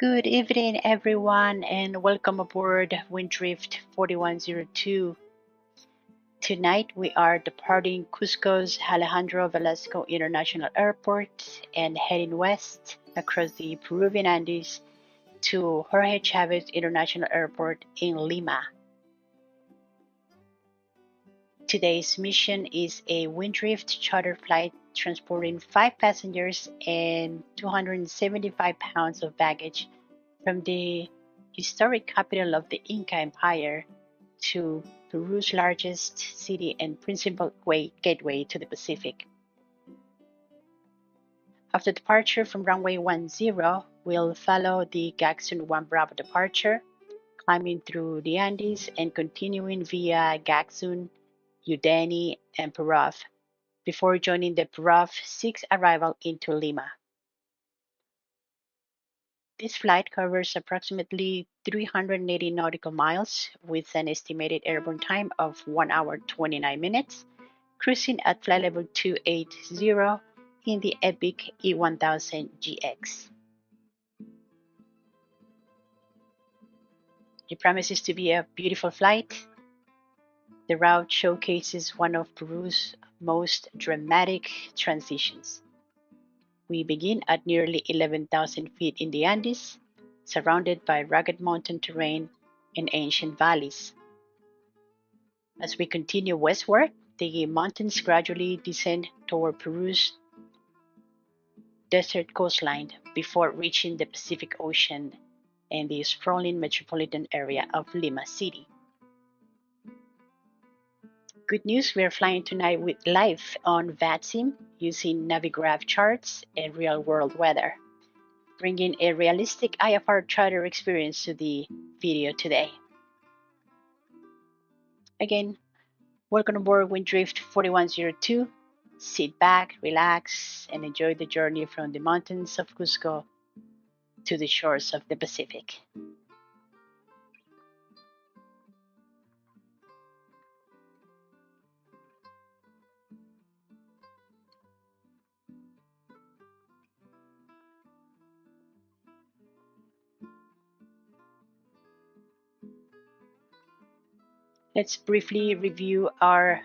Good evening, everyone, and welcome aboard WindDrift 4102. Tonight, we are departing Cusco's Alejandro Velasco International Airport and heading west across the Peruvian Andes to Jorge Chavez International Airport in Lima. Today's mission is a WindDrift charter flight transporting 5 passengers and 275 pounds of baggage from the historic capital of the Inca Empire to Peru's largest city and principal gateway to the Pacific. After departure from runway 10, we'll follow the Gaxun 1 Bravo departure, climbing through the Andes and continuing via Gaxun, Udeni, and Peru before joining the Peru 6 arrival into Lima. This flight covers approximately 380 nautical miles with an estimated airborne time of 1 hour 29 minutes, cruising at flight level 280 in the Epic E1000 GX. It promises to be a beautiful flight. The route showcases one of Peru's most dramatic transitions. We begin at nearly 11,000 feet in the Andes, surrounded by rugged mountain terrain and ancient valleys. As we continue westward, the mountains gradually descend toward Peru's desert coastline before reaching the Pacific Ocean and the sprawling metropolitan area of Lima City. Good news, we are flying tonight live on VATSIM using Navigraph charts and real-world weather, bringing a realistic IFR charter experience to the video today. Again, welcome aboard WindDrift 4102. Sit back, relax, and enjoy the journey from the mountains of Cusco to the shores of the Pacific. Let's briefly review our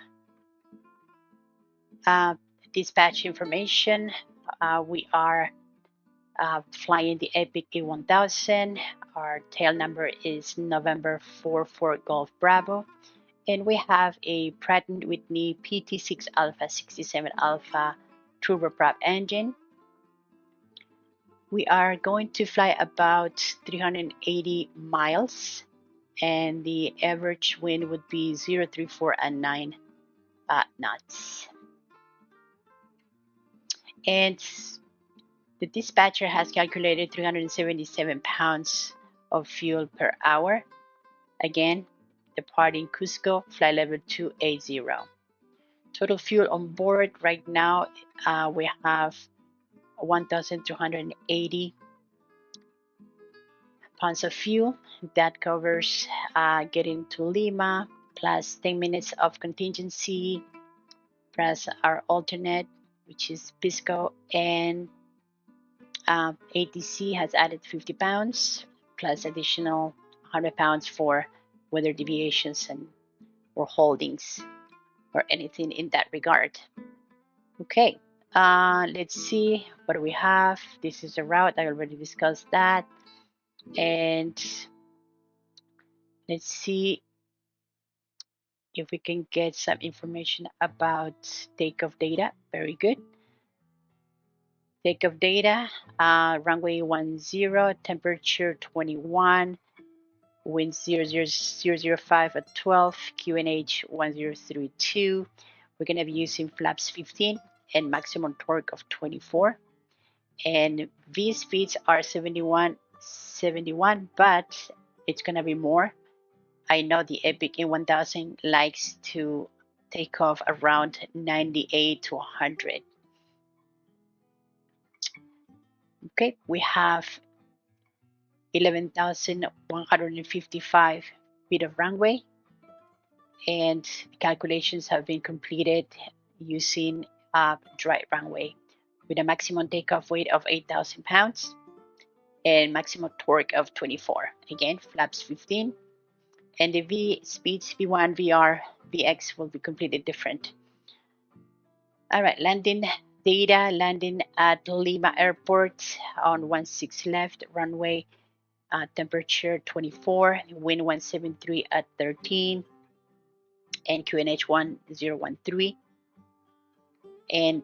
dispatch information. We are flying the Epic E1000. Our tail number is November 44 Golf Bravo. And we have a Pratt & Whitney PT6 Alpha 67 Alpha turboprop engine. We are going to fly about 380 miles, and the average wind would be 034 and 9 knots. And the dispatcher has calculated 377 pounds of fuel per hour. Again, departing Cusco, flight level 280. Total fuel on board right now, we have 1,280 pounds of fuel. That covers getting to Lima, plus 10 minutes of contingency, plus our alternate, which is SPZO, and ATC has added 50 pounds, plus additional 100 pounds for weather deviations and or holdings or anything in that regard. Okay, let's see what we have. This is a route, I already discussed that. And let's see if we can get some information about takeoff data. Very good. Takeoff data, runway 10, temperature 21, wind 005 at 12, QNH 1032. We're going to be using flaps 15 and maximum torque of 24. And V speeds are 71, but it's going to be more. I know the Epic E1000 likes to take off around 98 to 100. Okay, we have 11,155 feet of runway, and calculations have been completed using a dry runway with a maximum takeoff weight of 8,000 pounds and maximum torque of 24. Again, flaps 15. And the V speeds V1, VR, VX will be completely different. All right, landing data, landing at Lima Airport on 16 left, runway, temperature 24, wind 173 at 13, and QNH 1013, and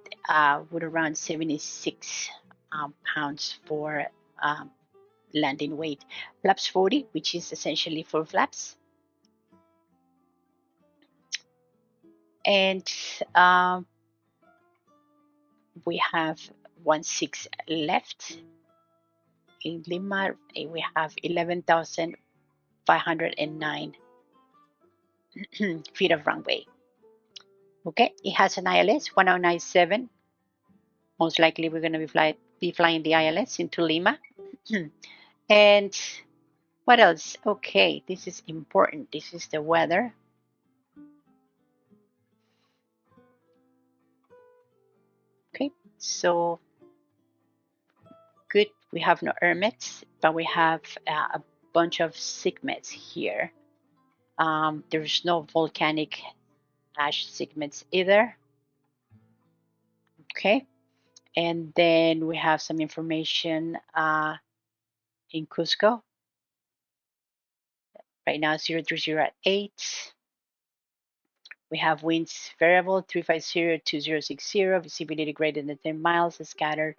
with around 76 pounds for landing weight. Flaps 40, which is essentially full flaps. And we have 16 left in Lima. We have 11,509 feet of runway. Okay, it has an ILS 1097. Most likely we're going to be flying the ILS into Lima. And what else? Okay, this is important. This is the weather. Okay, so good. We have no ermits, but we have a bunch of segments here. There's no volcanic ash segments either. Okay, and then we have some information in Cusco. Right now, 030 at 8. We have winds variable 350 to 060, visibility greater than 10 miles, scattered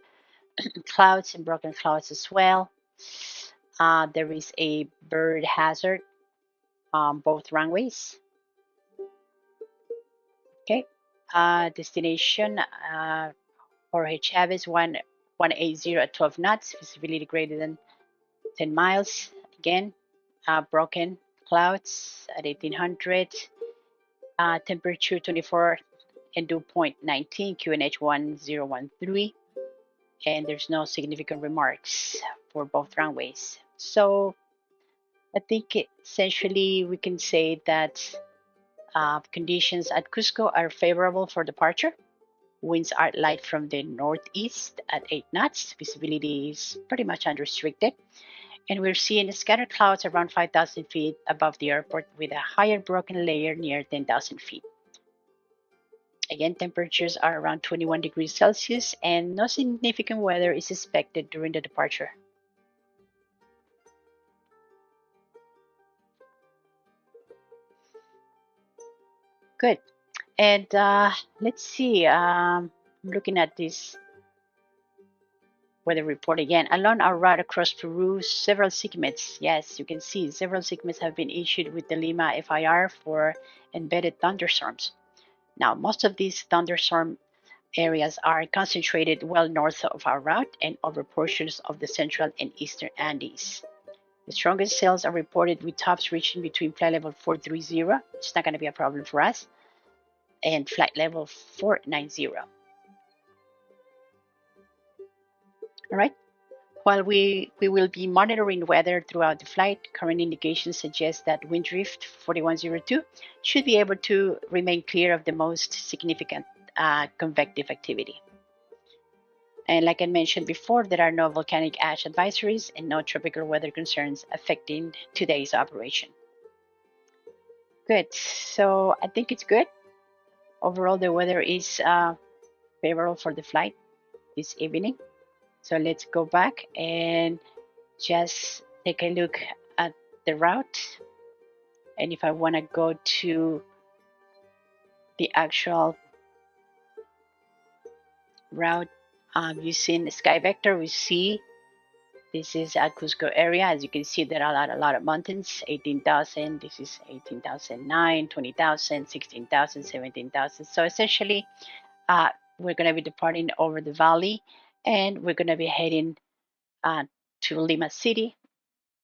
clouds and broken clouds as well. There is a bird hazard on both runways. Okay, destination Jorge Chavez 180 at 12 knots, visibility greater than 10 miles. Again, broken clouds at 1800, temperature 24 and dew point 19, QNH 1013, and there's no significant remarks for both runways. So I think essentially we can say that conditions at Cusco are favorable for departure. Winds are light from the northeast at 8 knots. Visibility is pretty much unrestricted. And we're seeing scattered clouds around 5,000 feet above the airport with a higher broken layer near 10,000 feet. Again, temperatures are around 21 degrees Celsius and no significant weather is expected during the departure. Good. And let's see, looking at this weather report again. Along our route across Peru, several segments, yes, you can see several segments have been issued with the Lima FIR for embedded thunderstorms. Now, most of these thunderstorm areas are concentrated well north of our route and over portions of the central and eastern Andes. The strongest sails are reported with tops reaching between flight level 430, it's not going to be a problem for us, and flight level 490. All right. While we will be monitoring weather throughout the flight, current indications suggest that WindDrift 4102 should be able to remain clear of the most significant convective activity. And like I mentioned before, there are no volcanic ash advisories and no tropical weather concerns affecting today's operation. Good. So I think it's good. Overall, the weather is favorable for the flight this evening. So let's go back and just take a look at the route. And if I want to go to the actual route using SkyVector, we see this is at Cusco area. As you can see, there are a lot of mountains, 18,000. This is 18,009, 20,000, 16,000, 17,000. So essentially, we're going to be departing over the valley and we're going to be heading to Lima City.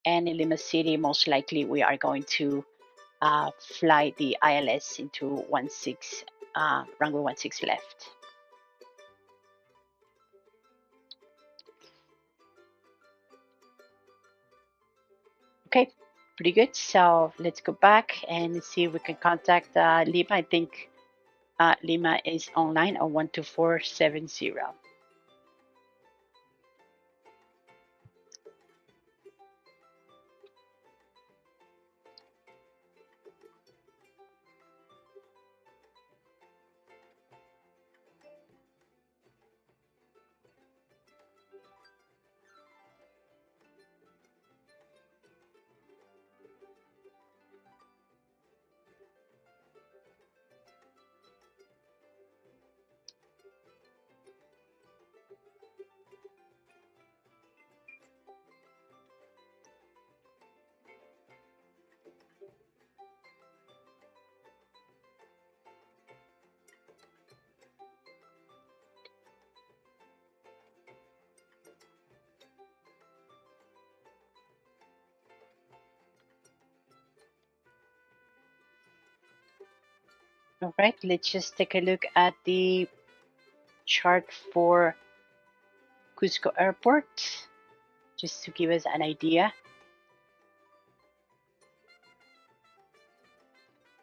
And in Lima City, most likely we are going to fly the ILS into runway 16 left. Okay, pretty good. So let's go back and see if we can contact Lima. I think Lima is online on 12470. All right, let's just take a look at the chart for Cusco Airport, just to give us an idea.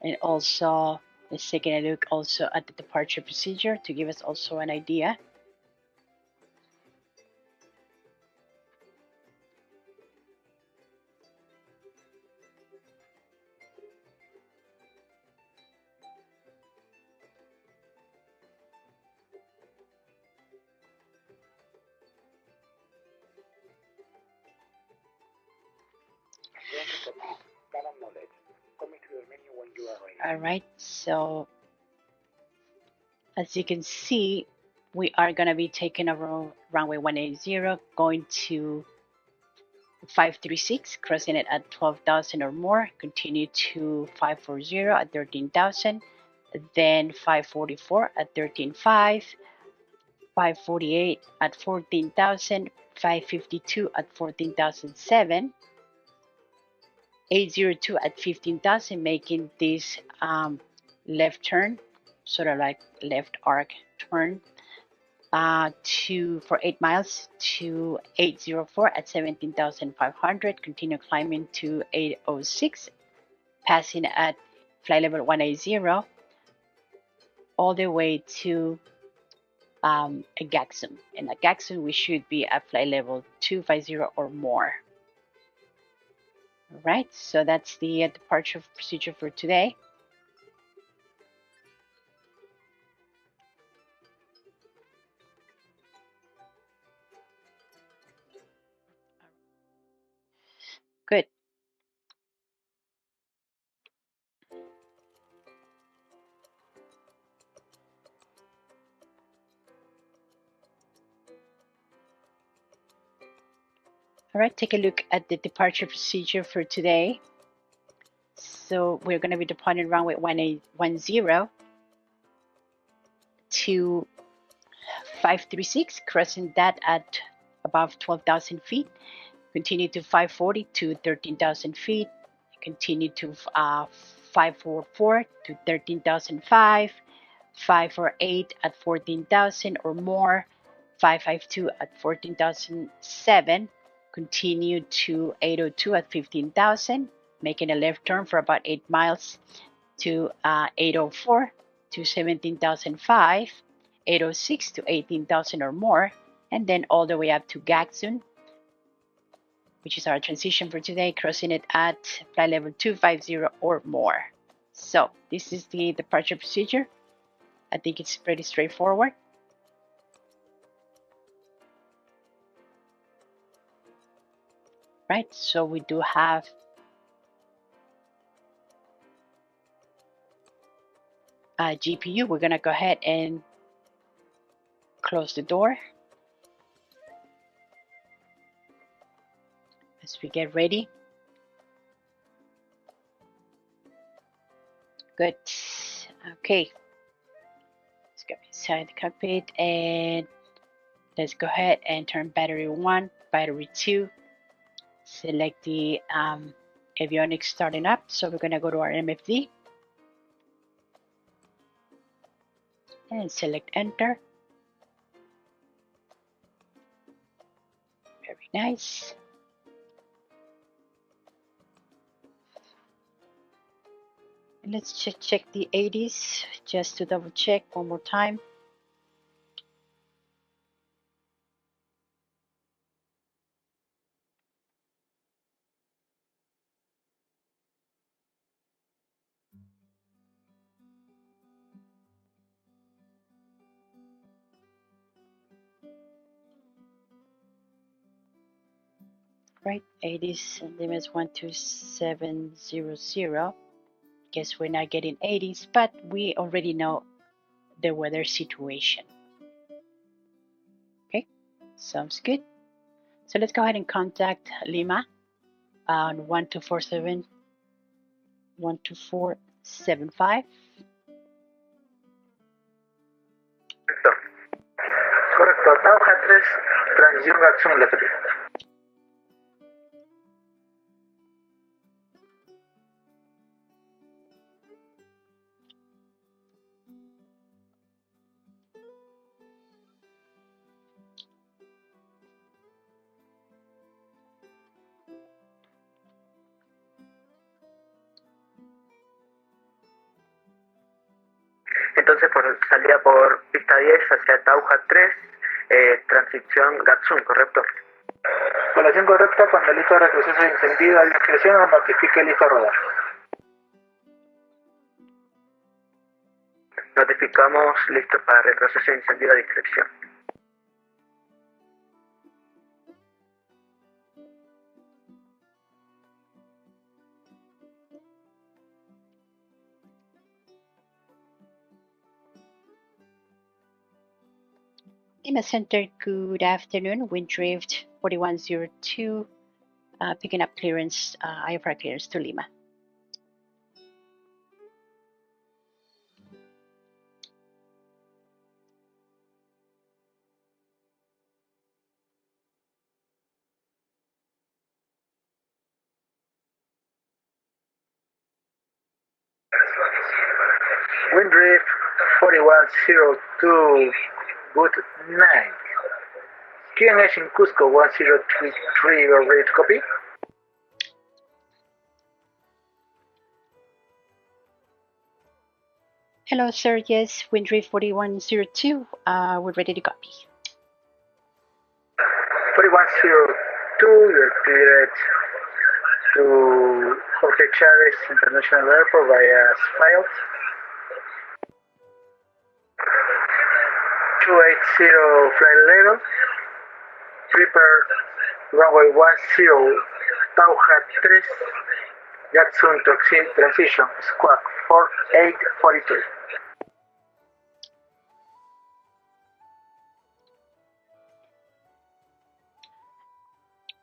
And also, let's take a look also at the departure procedure to give us also an idea. All right, so as you can see, we are going to be taking over runway 180, going to 536, crossing it at 12,000 or more, continue to 540 at 13,000, then 544 at 13,500, 548 at 14,000, 552 at 14,007, 802 at 15,000, making this left turn, sort of like left arc turn, for 8 miles to 804 at 17,500, continue climbing to 806, passing at flight level 180, all the way to a Gaxum. And at Gaxum, we should be at flight level 250 or more. All right, so that's the departure procedure for today. Good. All right, take a look at the departure procedure for today. So we're going to be departing runway 110 to 536, crossing that at above 12,000 feet. Continue to 540 to 13,000 feet. Continue to 544 to 13,005, 548 at 14,000 or more, 552 at 14,007. Continue to 802 at 15,000, making a left turn for about 8 miles to 804 to 17,005, 806 to 18,000 or more, and then all the way up to Gaxun, which is our transition for today, crossing it at flight level 250 or more. So this is the departure procedure. I think it's pretty straightforward. Right, so we do have a GPU. We're gonna go ahead and close the door as we get ready. Good. Okay, let's go inside the cockpit and let's go ahead and turn battery 1, battery 2. Select the avionics starting up. So we're gonna go to our MFD and select enter. Very nice. And let's check the 80s just to double check one more time. Right, 80s limits 12700. Guess we're not getting 80s, but we already know the weather situation. Okay, sounds good. So let's go ahead and contact Lima on 1247 12475. Correcto, Tauja 3, transición Gaxun LFD. entonces salida por pista 10 hacia Tauja 3, transición VATSIM, ¿correcto? Población correcta, cuando listo de retroceso y encendido a discreción nos notifique listo a rodar. Notificamos listo para retroceso y encendido a discreción. Lima Center, good afternoon. WindDrift 4102, picking up clearance, IFR clearance to Lima. WindDrift 4102, good night. QNH in Cusco 1033, you're ready to copy? Hello, sir. Yes, WindDrift 4102, we're ready to copy. 4102, you're cleared to Jorge Chavez International Airport via SPZO. 280 flight level. Prepare runway 10, Tauja 3, Gatsun transition, squawk 4842.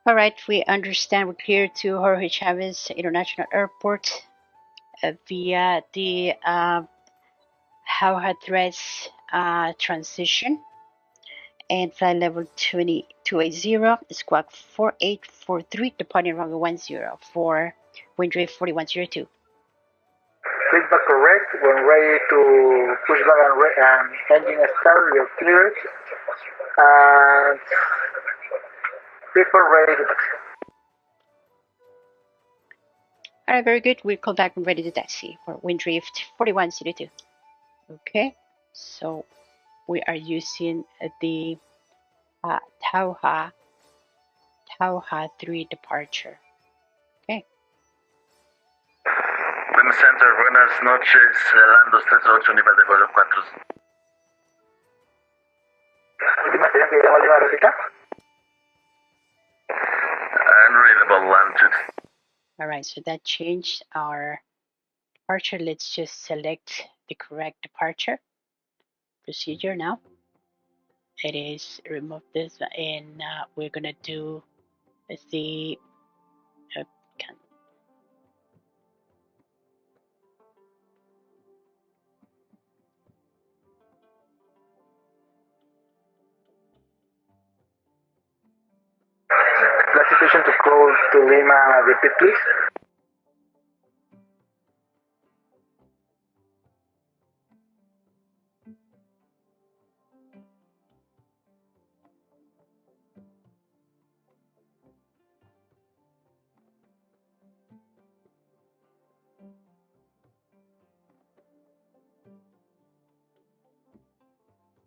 All right, we understand we're clear to Jorge Chavez International Airport via the Jauja 3 transition and flight level 280, squawk 4843, departing runway 10 for WindDrift 4102. Feedback correct. When ready to push back and engine start, you're cleared. And people ready to taxi. All right, very good. We'll call back and ready to taxi for WindDrift 4102. Okay, so we are using the Tauja 3 departure. Okay. Lima Center, buenas noches, Lando 38, nivel de vuelo 4. Última estación que llegamos a Lima, repita. Unreadable longitude. All right, so that changed our departure. Let's just select the correct departure procedure now. It is remove this, and we're gonna do the Last situation to call to Lima, repeat please.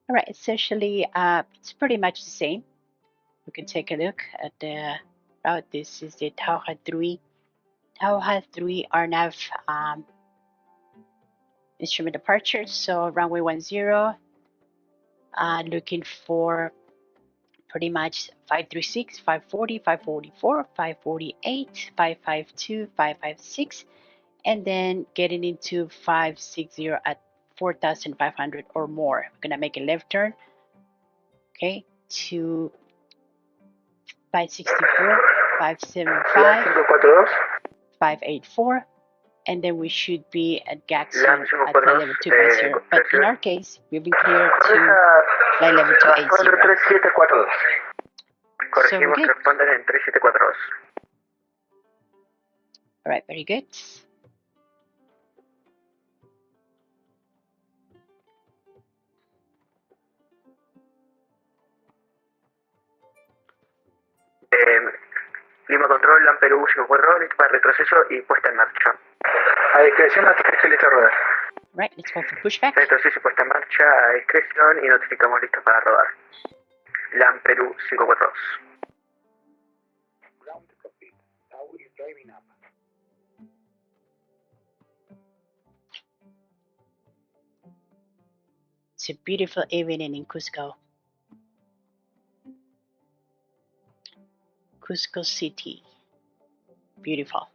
all right. Essentially, it's pretty much the same. We can take a look at the route. This is the Tauja 3 RNAV instrument departure. So runway 10, looking for pretty much 536, 540, 544, 548, 552, 556, and then getting into 560 at 4,500 or more. We're gonna make a left turn, okay, to 564, 575, 584, and then we should be at Gaxon at flight level 250. But in our case, we've been cleared to flight level 280. Corregimos, responden en 3742. All right, very good. Lima Control, LAN Perú 54, listo para retroceso y puesta en marcha. A discreción, notifique listo a rodar. Right, let's go for pushback. Entonces, sí, puesta en marcha a discreción y notificamos listo para rodar. LAN Perú 542. Ground cockpit. Tau is driving up. It's a beautiful evening in Cusco. Cusco City. Beautiful.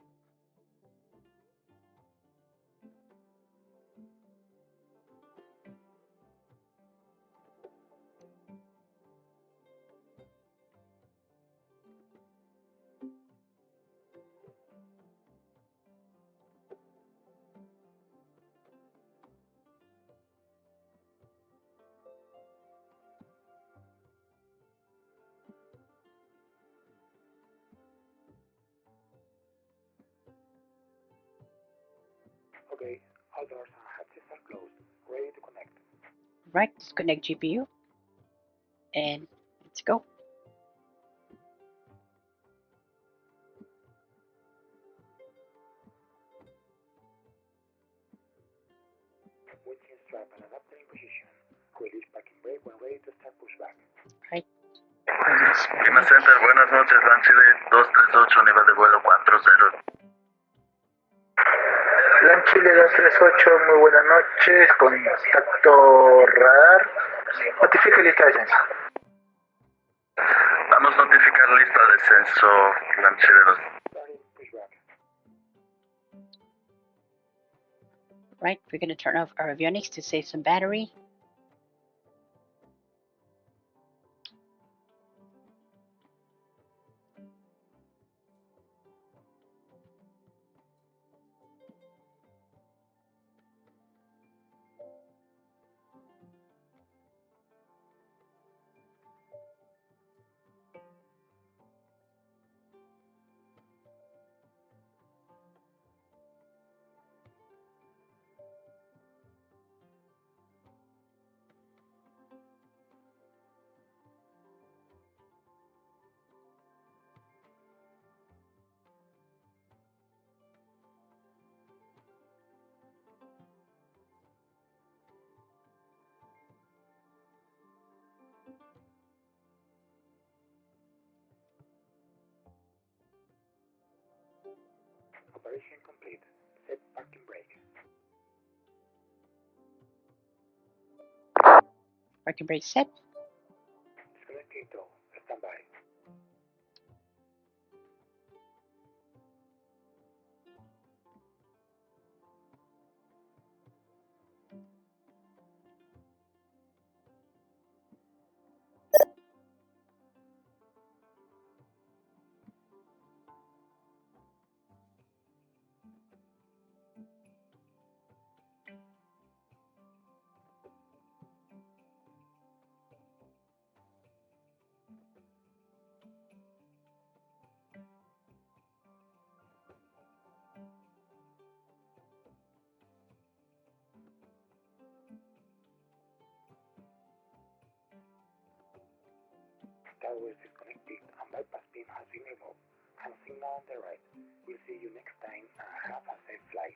Okay, all doors and hatches are closed. Ready to connect. Right, disconnect GPU. And let's go. Windshield strap and adapter in position. Release parking brake when ready to start pushback. Right. Lima Center, buenas noches, LAN Chile 238, nivel de vuelo 40. LAN Chile 238, muy buenas noches, contacto radar, notifique lista de descenso. Vamos a notificar lista de descenso, LAN Chile 2. Starting pushback. Right, we're going to turn off our avionics to save some battery. Operation complete. Set parking brake. Parking brake set. Disconnecting tow. Stand by. Tower is disconnected and bypass beam has been removed. And signal on the right. We'll see you next time and have a safe flight.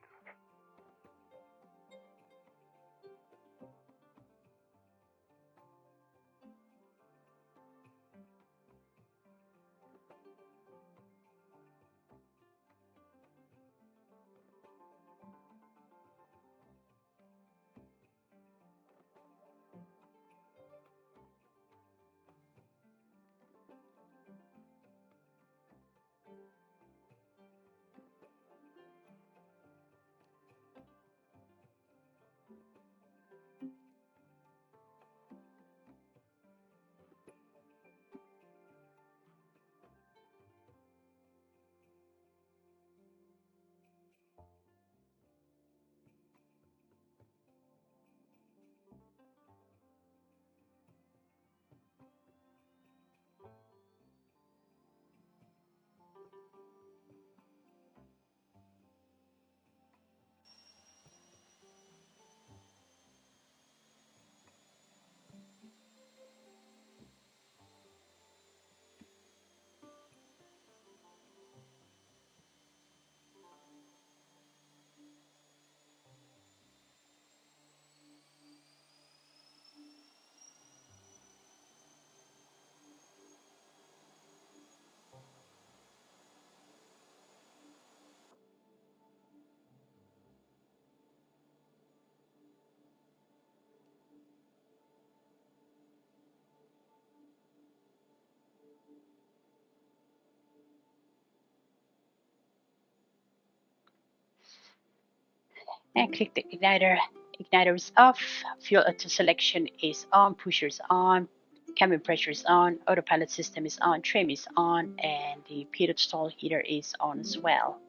And click the igniter. Igniter is off. Fuel auto selection is on. Pushers on. Cabin pressure is on. Autopilot system is on. Trim is on. And the pitot stall heater is on as well.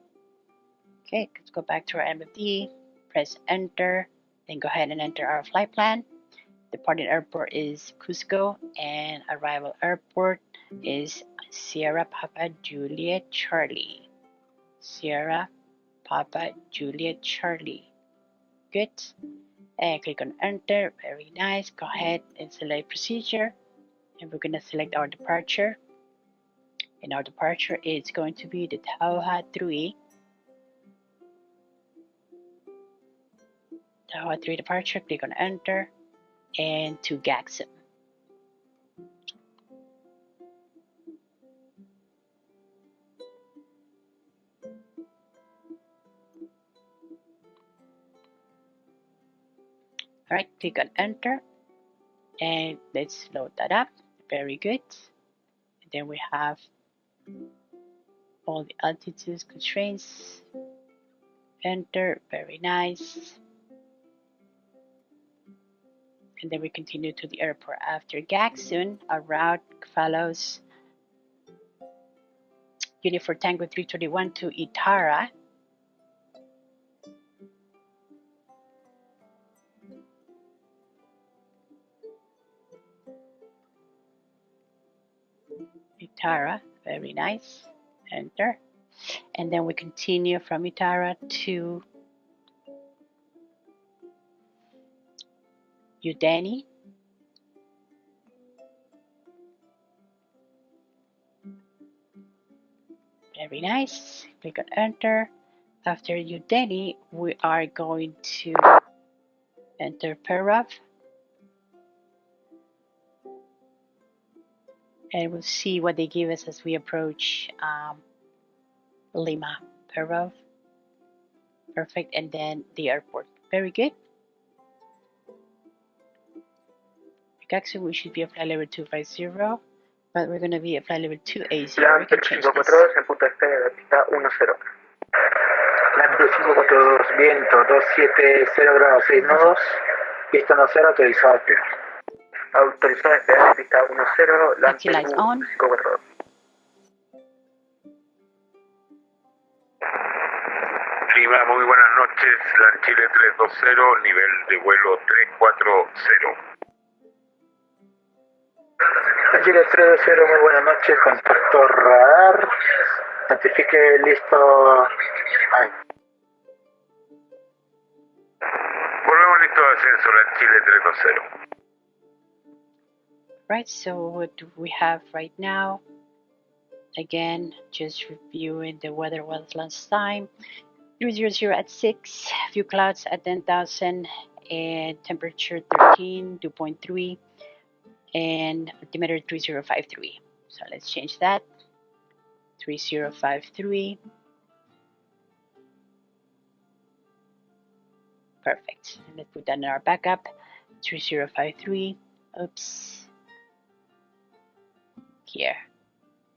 Okay, let's go back to our MFD. Press enter. Then go ahead and enter our flight plan. Departing airport is Cusco. And arrival airport is Sierra Papa Juliet Charlie. Sierra Papa Juliet Charlie. Good. And click on enter. Very nice. Go ahead and select procedure. And we're going to select our departure. And our departure is going to be the Tauha 3. Tauha 3 departure. Click on enter. And to GAXIM. Alright, click on enter. And let's load that up. Very good. And then we have all the altitude constraints. Enter. Very nice. And then we continue to the airport after GAXIM. Our route follows Unifor Tango 321 to Itara. Itara, very nice. Enter. And then we continue from Itara to Udeni. Very nice. Click on enter. After Udeni, we are going to enter Peru. And we'll see what they give us as we approach Lima, Peru. Perfect. And then the airport. Very good. Actually, we should be at flight level 250, but we're going to be at flight level 280. We can change this. en punto de espera de la pista 10. LAN 542, viento 270 grados 6 nodos, pista 10, autorizado a despegar. Autorizado a despegar, pista 10, LAN Taxi lights on. 542. Lima, muy buenas noches, LAN Chile 320, nivel de vuelo 340. Chile 320, muy buenas noches, contacto radar, notifique listo. Ay. Volvemos listo de ascenso, LAN Chile 320. Right, so what do we have right now? Again, just reviewing the weather was last time. 300 at 6, few clouds at 10,000, and temperature 13, 2.3, and altimeter 3053. So let's change that. 3053. Perfect. And let's put that in our backup. 3053. Oops. Here.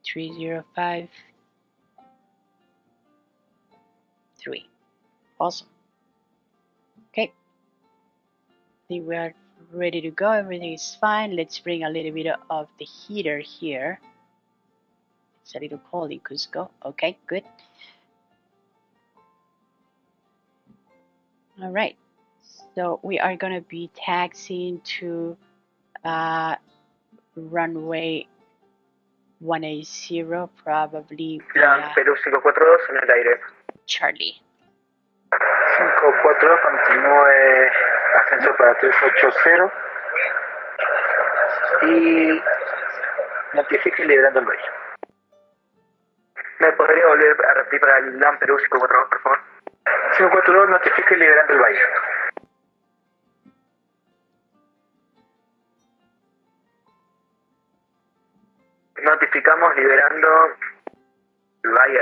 3053. Awesome. Okay. I think we are ready to go. Everything is fine. Let's bring a little bit of the heater here. It's a little cold in Cusco. Okay, good. All right. So we are going to be taxiing to runway 180, probably LAN Perú 542 en el aire. Charlie. 54, continúe ascenso para 380 y notifique liberando el valle. ¿Me podría volver a repetir para el LAN Perú 542, por favor? 542, notifique liberando el valle. Notificamos liberando el valle.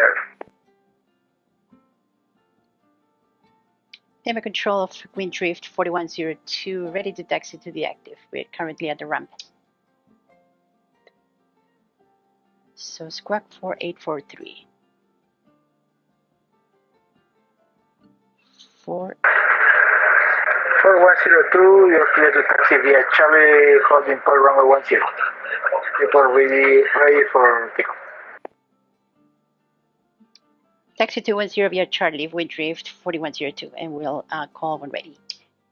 Name control of WindDrift 4102, ready to taxi to the active. We're currently at the ramp. So squawk 4843. 4843. 4102, you're clear to taxi via Charlie, holding port runway 10. Report ready for takeoff. Taxi 210 via Charlie, WindDrift 4102, and we'll call when ready.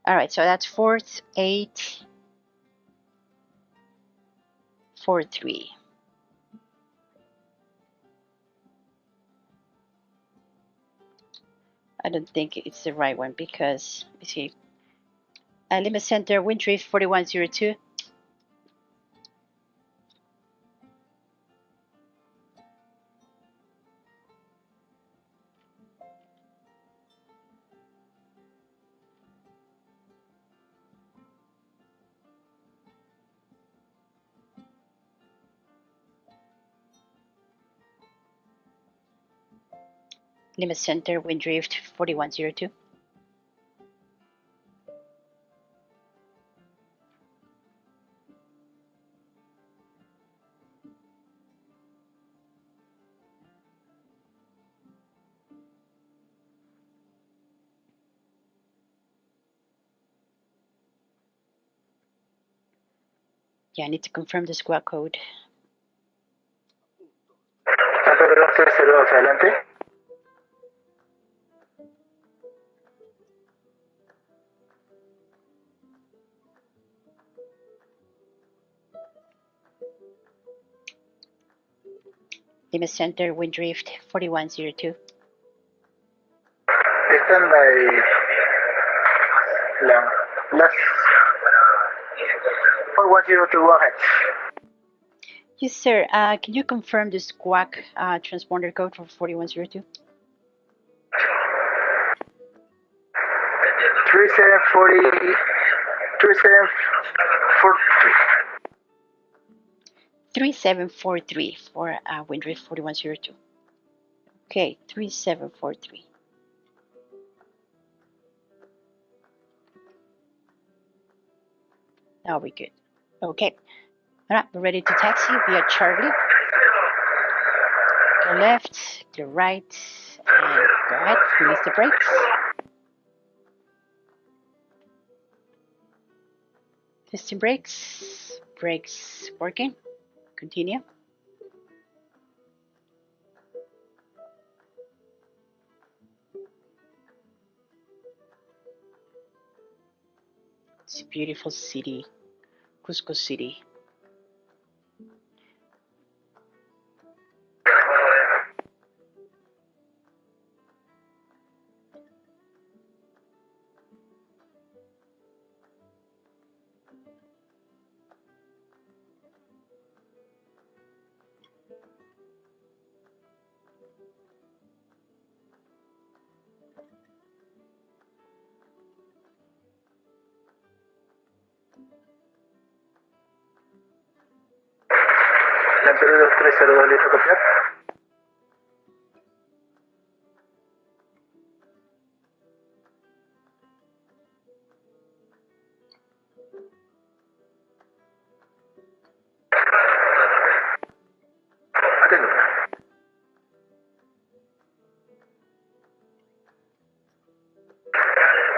All right, so that's 4843. I don't think it's the right one because, you see, Lima Center, WindDrift 4102. Lima Center, WindDrift 4102. Yeah, I need to confirm the squad code. Adelante. Lima Center, WindDrift 4102. Stand by last 4102, go ahead. Yes, sir. Can you confirm the squawk transponder code for 4102? 3743. 3743 for WindDrift 4102. Okay, 3743. Now we're good. Okay. All right, we're ready to taxi via Charlie. Go left, go right, and go ahead. Release the brakes. Testing brakes. Brakes working. Continue. It's a beautiful city, Cusco City. Lanzador 2302, listo, copiar. Atento.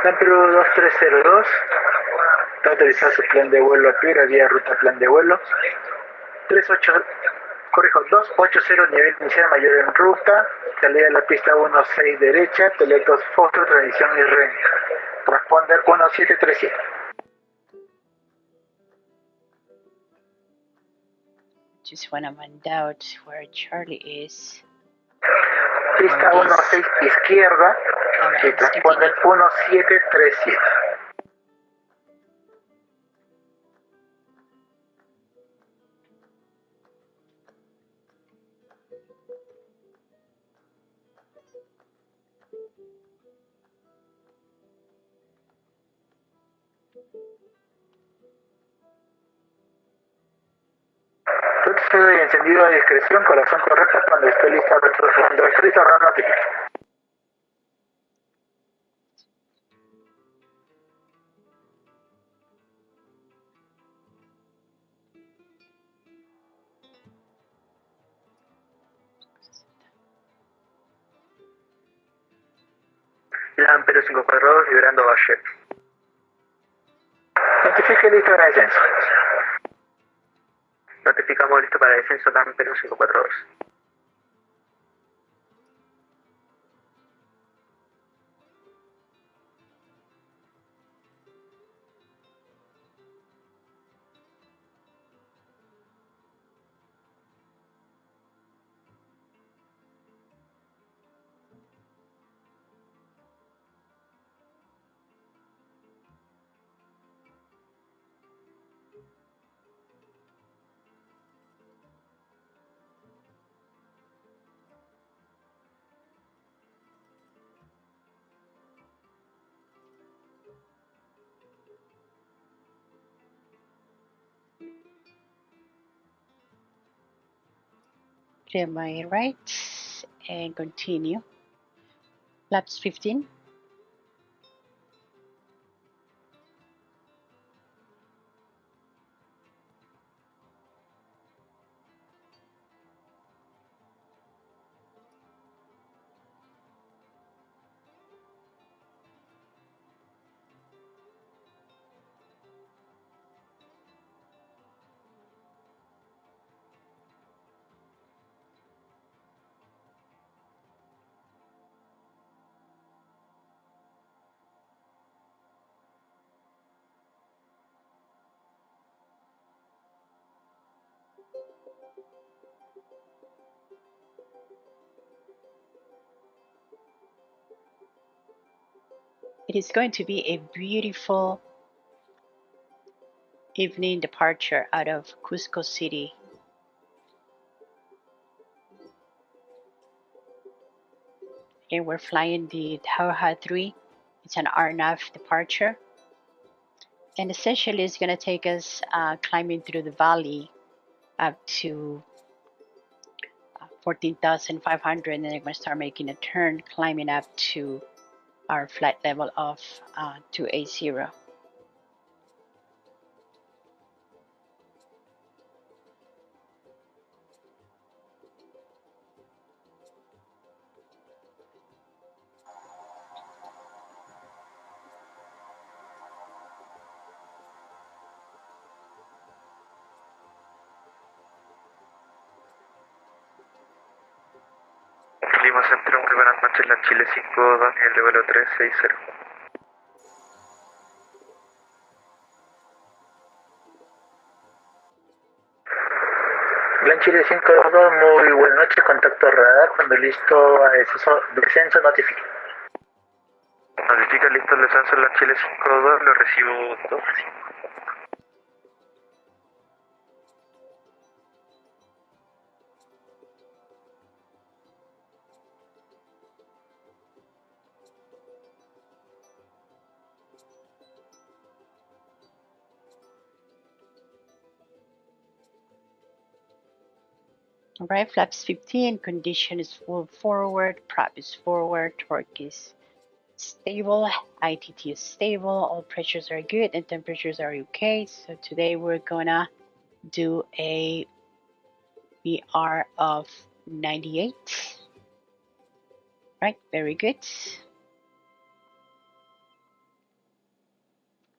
Lanzador 2302, está autorizado su plan de vuelo a pie, vía ruta plan de vuelo. 38, corrijo, 280, nivel inicial mayor en ruta, salida de la pista 16 derecha, Telecos Foster, transición y REN. Transponder 1737. Just want to find out where Charlie is. Pista 16 izquierda y transponder 1737. Todo y encendido a discreción, corazón correcto cuando esté listo ahora notifique. LAN Peru 542 liberando Valle. Notifique listo para descenso. Notificamos listo para descenso TAM Perú 542. Clear my right and continue. Laps 15. It is going to be a beautiful evening departure out of Cusco City. And we're flying the Tauha 3. It's an RNAV departure. And essentially it's going to take us climbing through the valley up to 14,500, and then we're going to start making a turn climbing up to our flight level of 280. Lima Centro, muy buenas noches, la Chile 52, nivel de vuelo 360. Gran Chile 522, muy buenas noches, contacto radar, cuando listo a descenso notifique. Notifica listo el descenso en la Chile 52, lo recibo 2. All right, flaps 15, condition is full forward, prop is forward, torque is stable, ITT is stable, all pressures are good and temperatures are okay. So today we're gonna do a VR of 98. Right, very good.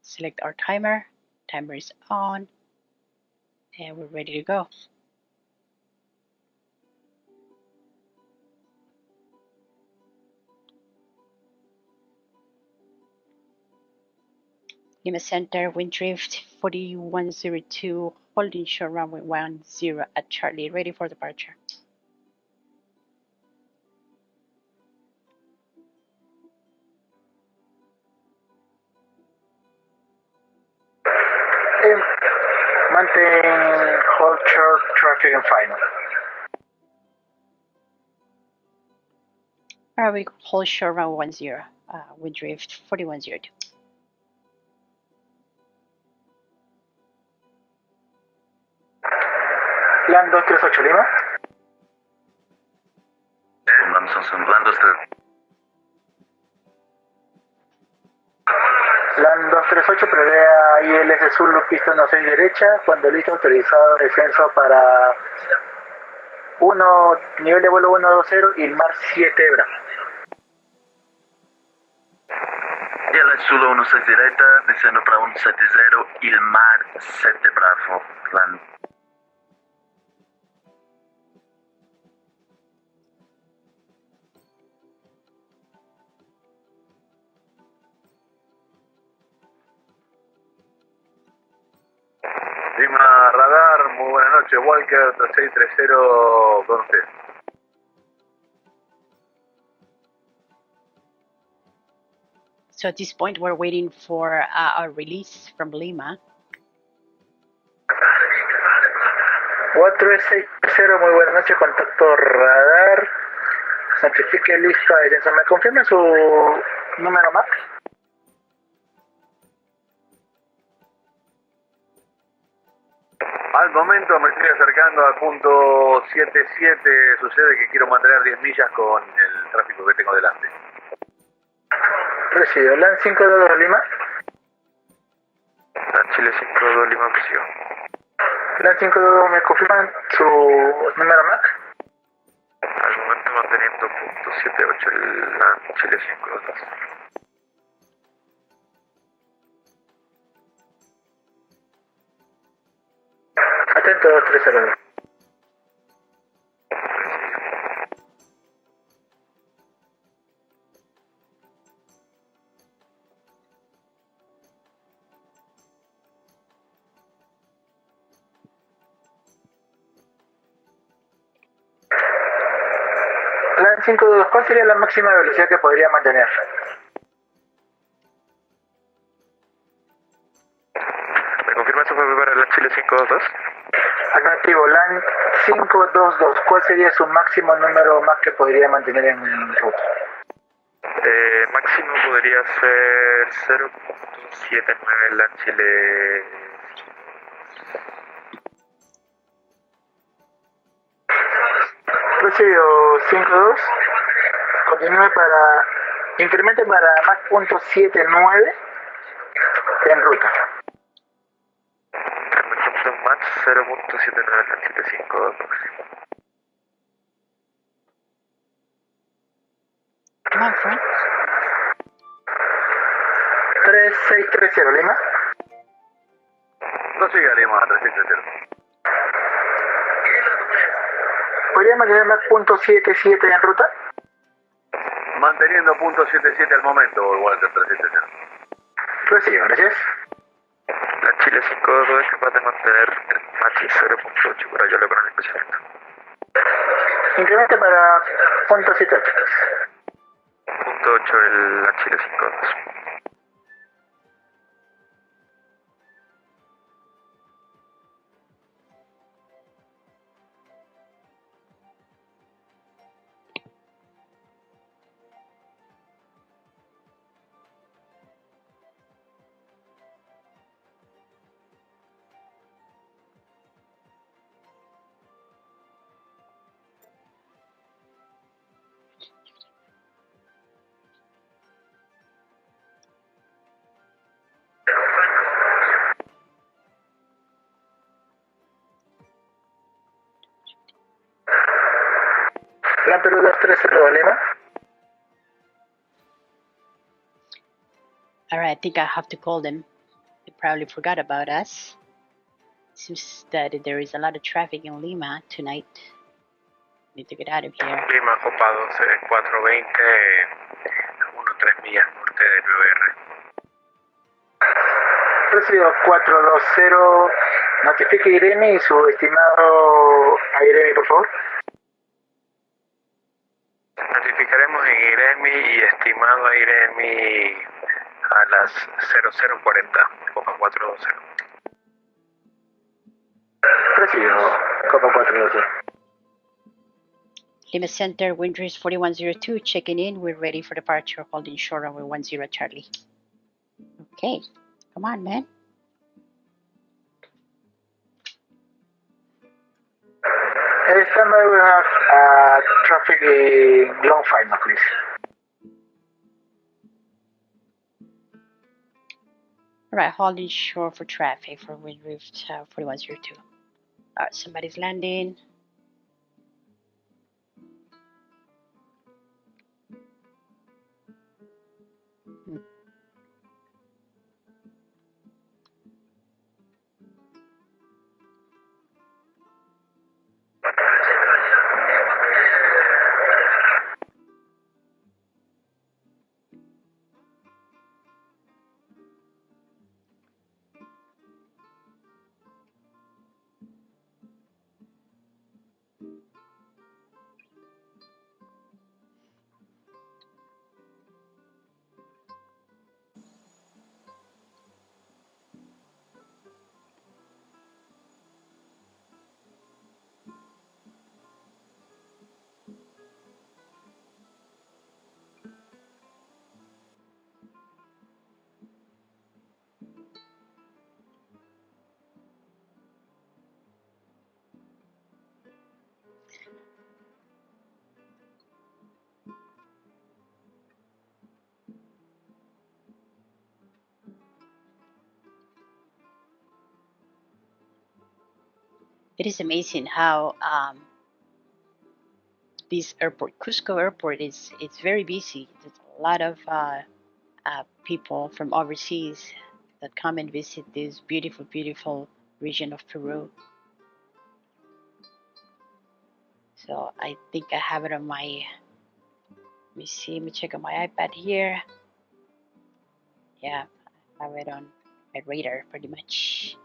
Select our timer, timer is on, and we're ready to go. Lima Center, WindDrift 4102, holding short runway 10 at Charlie, ready for departure. Maintain hold short traffic and final. All right, we hold short runway 10, WindDrift 4102. Land 238 Lima. Land 238. Land 238 prevea ILS Zulu pista 16 derecha, cuando listo autorizado descenso para 1, nivel de vuelo 120 y el mar 7 Bravo. Y el Zulu 16 directa, descendo para 170 y el mar 7 Bravo. Land. Lima Radar, muy buenas noches, Walker 3630 con usted. So at this point, we're waiting for a release from Lima. 4630, muy buenas noches, contacto radar. Notifique listo a descenso. ¿Me confirma su número MAC? Al momento me estoy acercando al punto 77, sucede que quiero mantener 10 millas con el tráfico que tengo delante. Recibido. LAN 522 Lima. Chile 52 Lima recibo. LAN 522, ¿me confirman su número MAC? Al momento manteniendo punto 78 el Chile 52. Atento 2302. LAN 522, ¿cuál sería la máxima velocidad que podría mantener? ¿Me confirma eso fue para la Chile 52? Alternativo, LAN 522, ¿cuál sería su máximo número MAC que podría mantener en ruta? Máximo podría ser 0.79 la Chile. Recibido 52. Continúe para. Incremente para MAC .79 en ruta. Ejemplo max 0.79 la Chile 52. Come on, friend. 3630 Lima. No sigue Lima 3630. ¿Podría mantener MAC .77 en ruta? Manteniendo punto 77 al momento, Walker 3630. Recibido, gracias. La Chile 52 es capaz de mantener el max 0.8 por allá logro el especialista. Incremente para .78. Punto 8 la Chile 52. Plan Perú 230 Lima. All right, I think I have to call them. They probably forgot about us. Seems that there is a lot of traffic in Lima tonight. Need to get out of here. Lima Copa 12 420 13 millas norte de 9R. Recibido 420. Notifique Irene y su estimado a Irene, por favor. Notificaremos en IREMI y estimado a IREMI a las 0040, Copa 420. Recibido Copa 420. Lima Center, WindDrift 4102, checking in. We're ready for departure, holding short runway 10 Charlie. Okay, come on, man. Standby, we have traffic in long final, please. All right, holding short for traffic for WindDrift 4102. All right, somebody's landing. It is amazing how this airport, Cusco airport, it's very busy. There's a lot of people from overseas that come and visit this beautiful, beautiful region of Peru. So I think I have it on my, let me see, let me check on my iPad here. Yeah, I have it on my radar pretty much.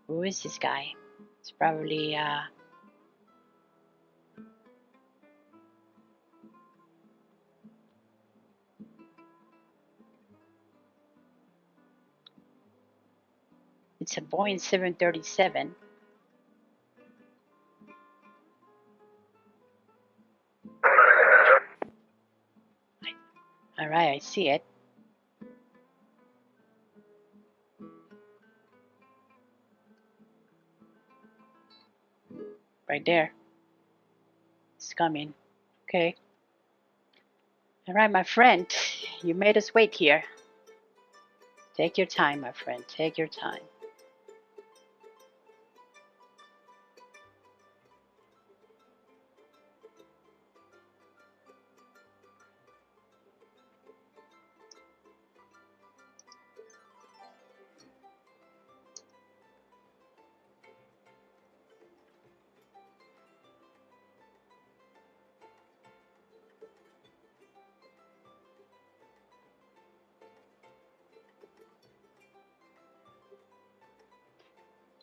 Who is this guy? It's probably it's a Boeing 737. All right, I see it. Right there. It's coming. Okay. All right, my friend. You made us wait here. Take your time, my friend. Take your time.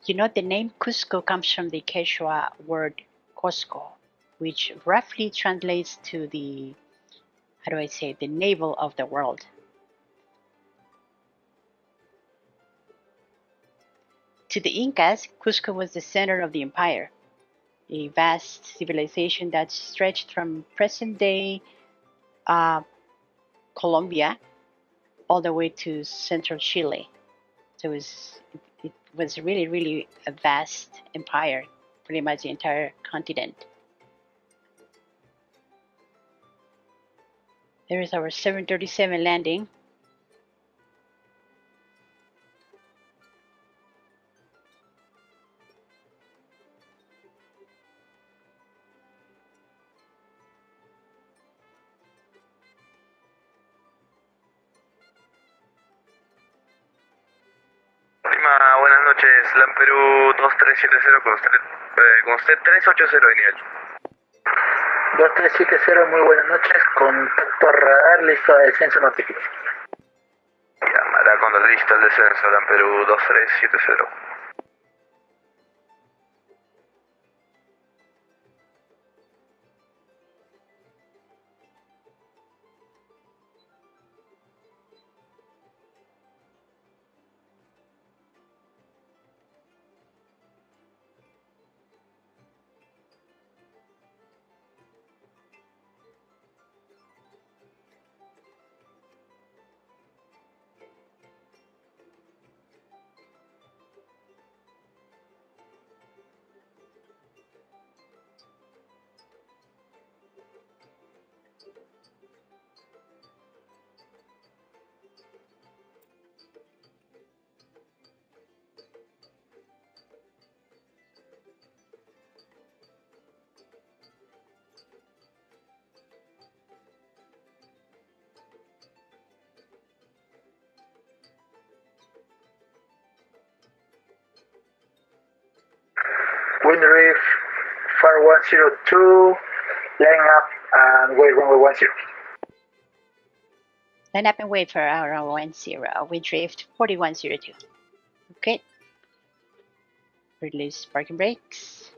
You know, the name Cusco comes from the Quechua word Cusco, which roughly translates to the, how do I say, the navel of the world. To the Incas, Cusco was the center of the empire, a vast civilization that stretched from present-day Colombia all the way to central Chile. So it was really, really a vast empire, pretty much the entire continent. There is our 737 landing. Lima, buenas noches, LAN Perú 2370 con usted 380 de nivel. 2370, muy buenas noches, contacto a radar, listo de descenso, notificación. Llamará cuando listo el descenso, LAN Perú 2370. WindDrift, Far 102, line up and wait runway 10. Line up and wait for our 10. WindDrift 4102. Okay. Release parking brakes.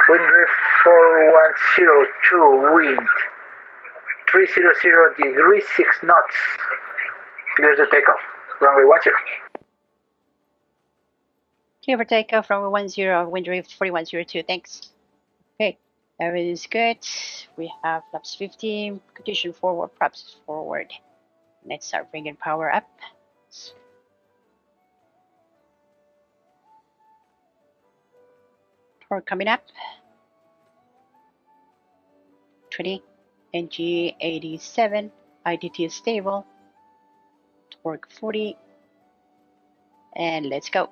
WindDrift 4102, wind 300 degrees 6 knots. Clear the takeoff. Runway 10. Clear for takeoff, runway 10, WindDrift 4102. Thanks. Okay, everything is good. We have flaps 15, condition forward, props forward. Let's start bringing power up. Torque coming up. 20. NG 87. IDT is stable. Torque 40. And let's go.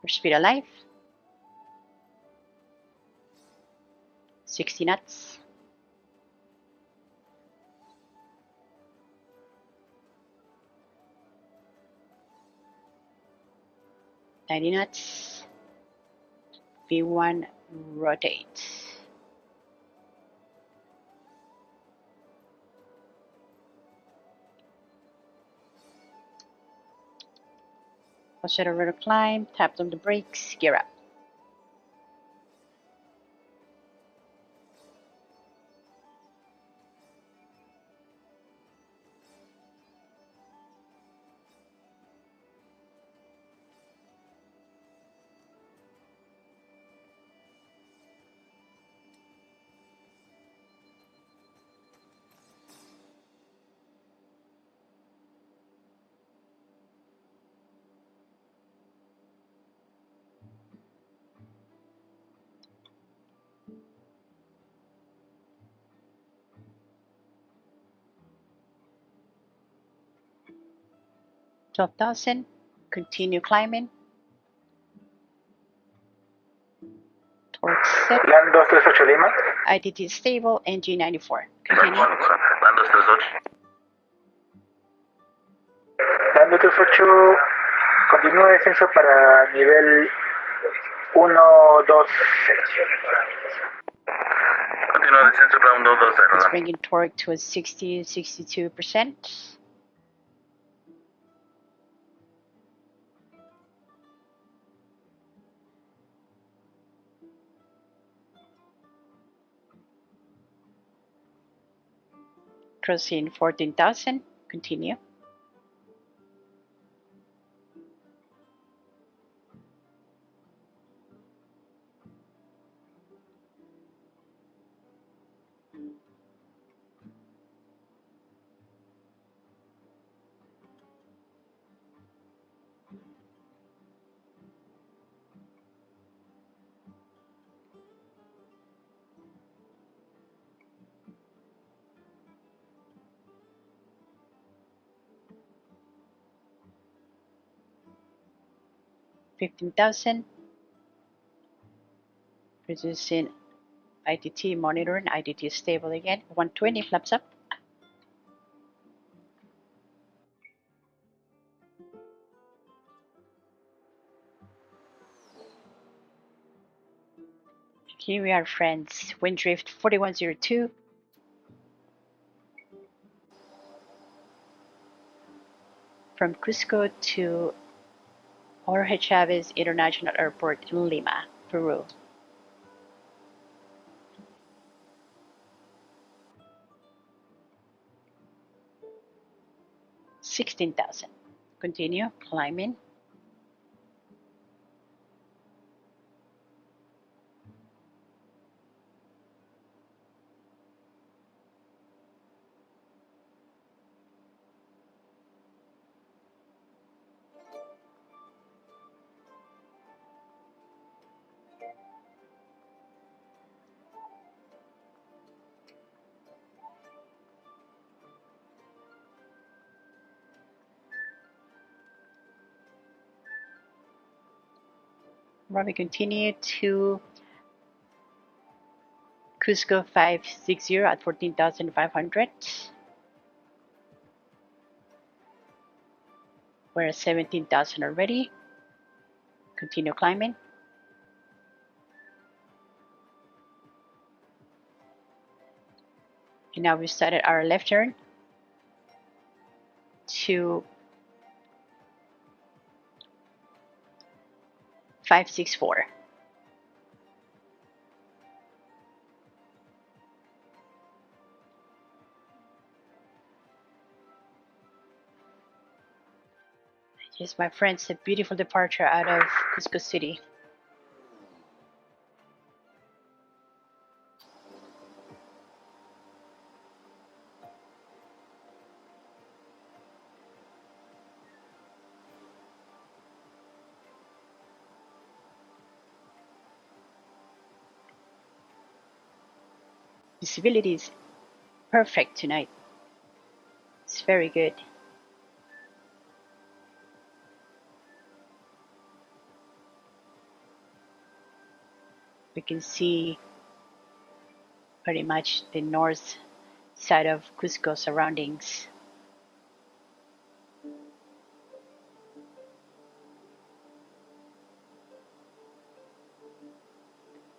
For speed of life. 60 knots. 90 knots. V1 rotate. Proceed over to climb, tap on the brakes, gear up. $12,000. Continue climbing. Torque set. Land 238 Lima. IDT stable. NG 94. Continue. Land 238. Land 238. Continúa descenso para nivel 120. Continúa descenso para 120. It's bringing torque to a 62%. Crossing 14,000. Continue. $15,000. Reducing IDT monitoring. IDT is stable again. 120 flaps up. Here we are, friends. WindDrift 4102. From Cusco to Jorge Chavez International Airport in Lima, Peru. $16,000. Continue climbing. We continue to Cusco 560 at 14,500. We're at 17,000 already. Continue climbing. And now we started our left turn to 564. Yes, my friends, a beautiful departure out of Cusco City. Visibility is perfect tonight. It's very good. We can see pretty much the north side of Cusco surroundings.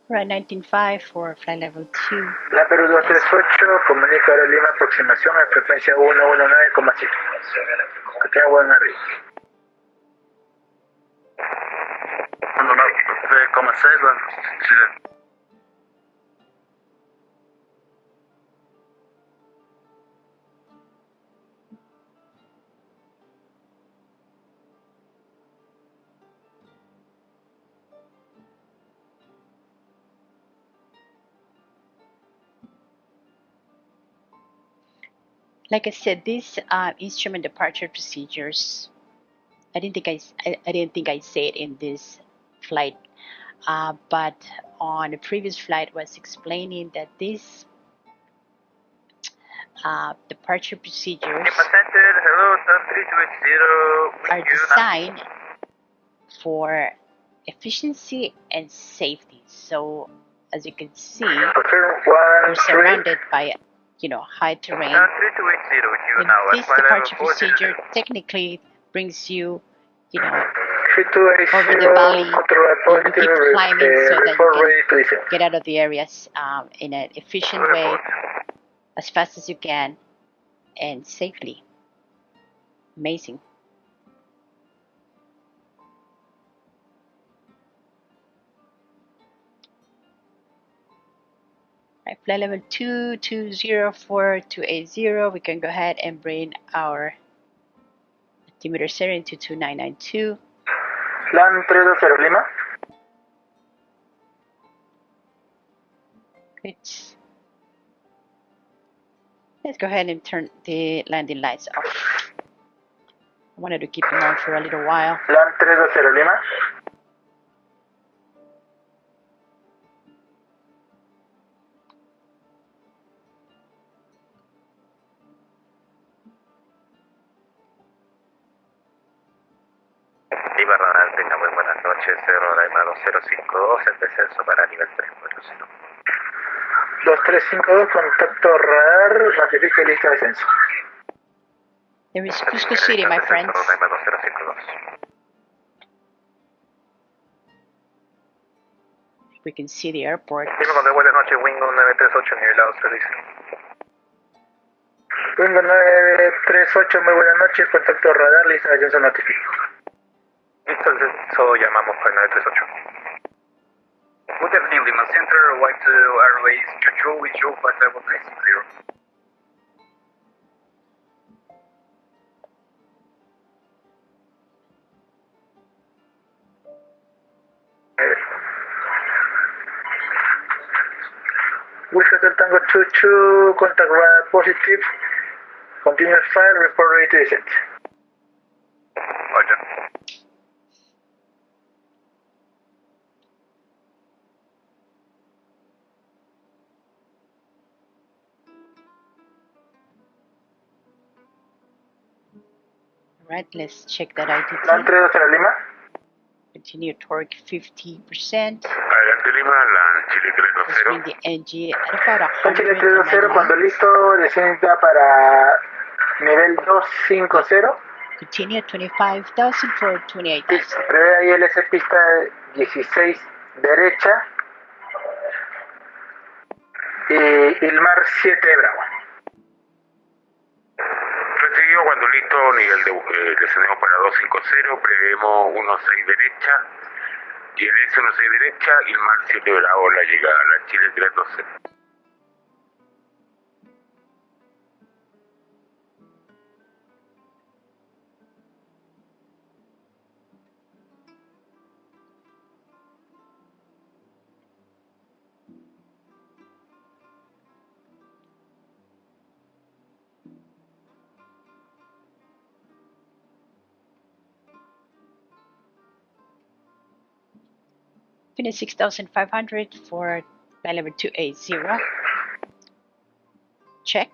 Right, 19.5 for flight level 2. La Perú 238 comunica a Lima aproximación a frecuencia 119,7. Que tenga buen arriba. 109,6, Like I said, these instrument departure procedures, I didn't think I said in this flight, but on the previous flight was explaining that these departure procedures are designed for efficiency and safety. So as you can see, we're surrounded by high terrain. And this departure procedure technically brings you, over the valley, and you keep climbing so that you can get out of the areas in an efficient way, as fast as you can, and safely. Amazing. Right, flight level 2204-280, we can go ahead and bring our altimeter setting to 2992. Plan 320 Lima. Good. Let's go ahead and turn the landing lights off. I wanted to keep them on for a little while. Plan 320 Lima. Lima Radar, tenga muy buenas noches, Lima 2052, en descenso para nivel 340. 2352, contacto radar, notifique lista de descenso. There is Cusco City, my friends. Lima 2052. We can see the airport. Lima, buenas noches, Wingo 938, nivel australiano. Wingo 938, muy buenas noches, contacto radar, lista de descenso, notifico. Listo, eso llamamos para el 938. Good evening, Lima Center, White Airways, Chuchu, with you, 57360. Whiskey Hotel Tango 22, contact radar positive, continuous fire, report ready to descent. Roger. Alright, let's check that ITT. Plan 320 Lima. Continue torque 50%. Adelante Lima, LAN Chile Let's 320. bring the NG at about San Chile 100. 320, cuando listo, descienda para nivel 250. Continue 25,000 for 28,000. Prevé ahí el S pista 16 derecha y el mar 7 Bravo. Recibido, cuando listo, nivel de descendemos para 250, prevemos 16 derecha y el S16 derecha y el mar 7 Bravo la llegada a la Chile 320. Finish 6,500 for flight level 280. check.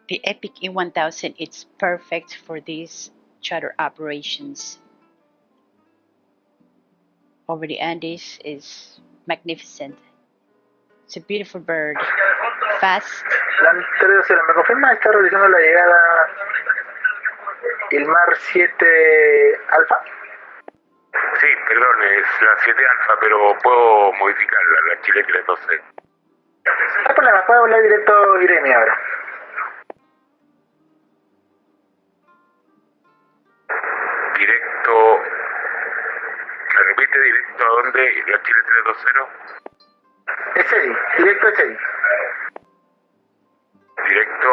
The Epic E1000, it's perfect for these charter operations. Over the Andes is magnificent. It's a beautiful bird. Fast. LAN 320, ¿me confirma? ¿Está realizando la llegada Ilmar 7 Alfa? Sí, perdón, es la 7 alfa, pero puedo modificarla, la Chile 312. No hay problema, puedo hablar directo Irene ahora. Directo, ¿me repite directo a dónde? ¿La Chile 320? SEDI, directo SEDI. Directo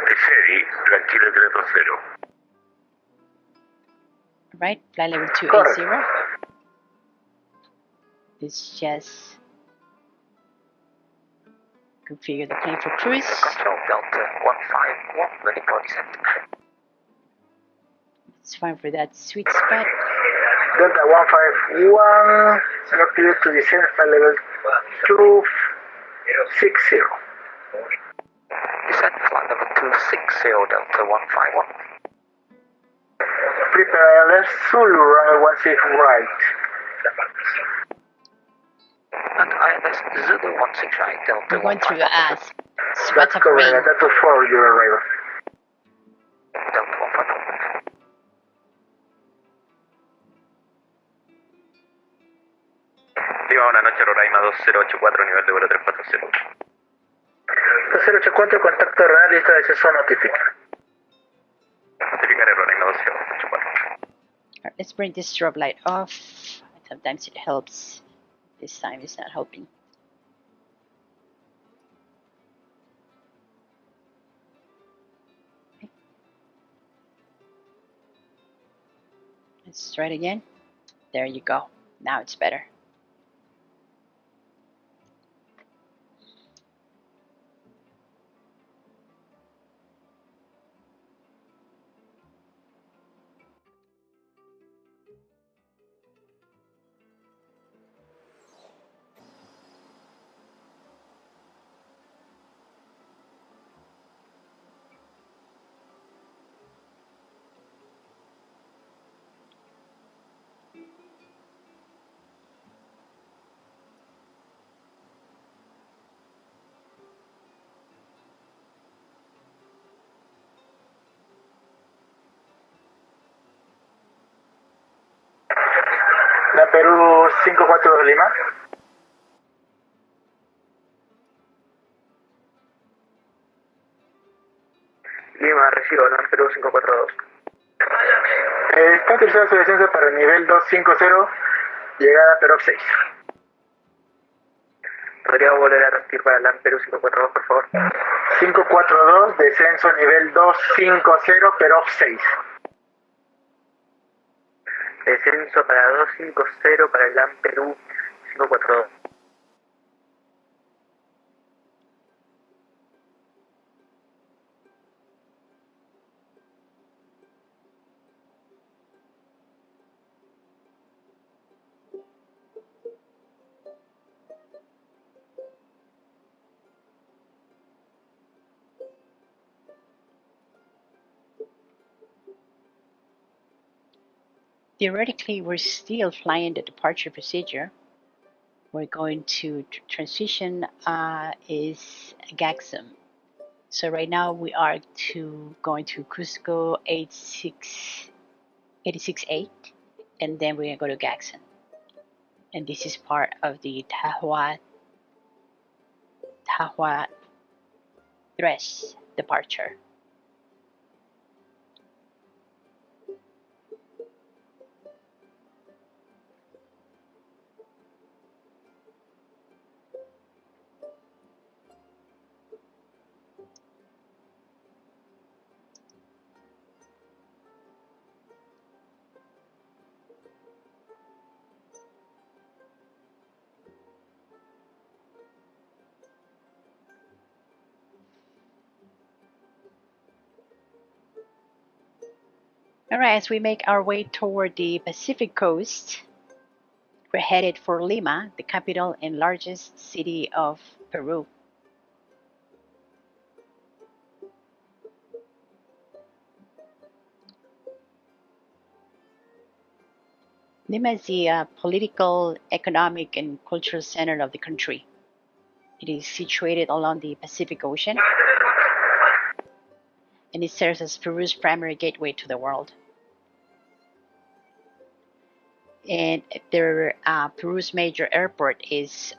SEDI, la Chile 320. Right, flight level 280. It's just configure the plane for cruise. Control Delta 151, ready for descent. It's fine for that sweet spot. Delta 151, not clear to descend, flight level 260. Descent flight level 260, Delta 151. Prepare left, Zulu, runway 16 right. And ILS Zulu 16 right, Delta We're going through 151. spots That's of correct, rain. that's 4 your arrival. Delta 151. Lima, buenas noches, Roraima 2084, nivel de vuelo 340. 2084, contacto real, lista de acceso notifica. Notificaré Roraima 2084. Alright, let's bring this strobe light off. Sometimes it helps. This time it's not helping. Okay. Let's try it again. There you go. Now it's better. La Perú 542 Lima. Lima, recibo, LAN Perú 542. Está utilizando su licencia para el nivel 250, llegada a Perú 6. ¿Podría volver a repetir para LAN Perú 542, por favor? 542, descenso nivel 250, Perú 6. Descenso para 250 para el LAN Perú 542. Theoretically, we're still flying the departure procedure. We're going to transition is GAXM. So right now we are going to Cusco 868, and then we're going to go to GAXM. And this is part of the Tahua Tres departure. All right, as we make our way toward the Pacific coast, we're headed for Lima, the capital and largest city of Peru. Lima is the political, economic, and cultural center of the country. It is situated along the Pacific Ocean, and it serves as Peru's primary gateway to the world. And Peru's major airport is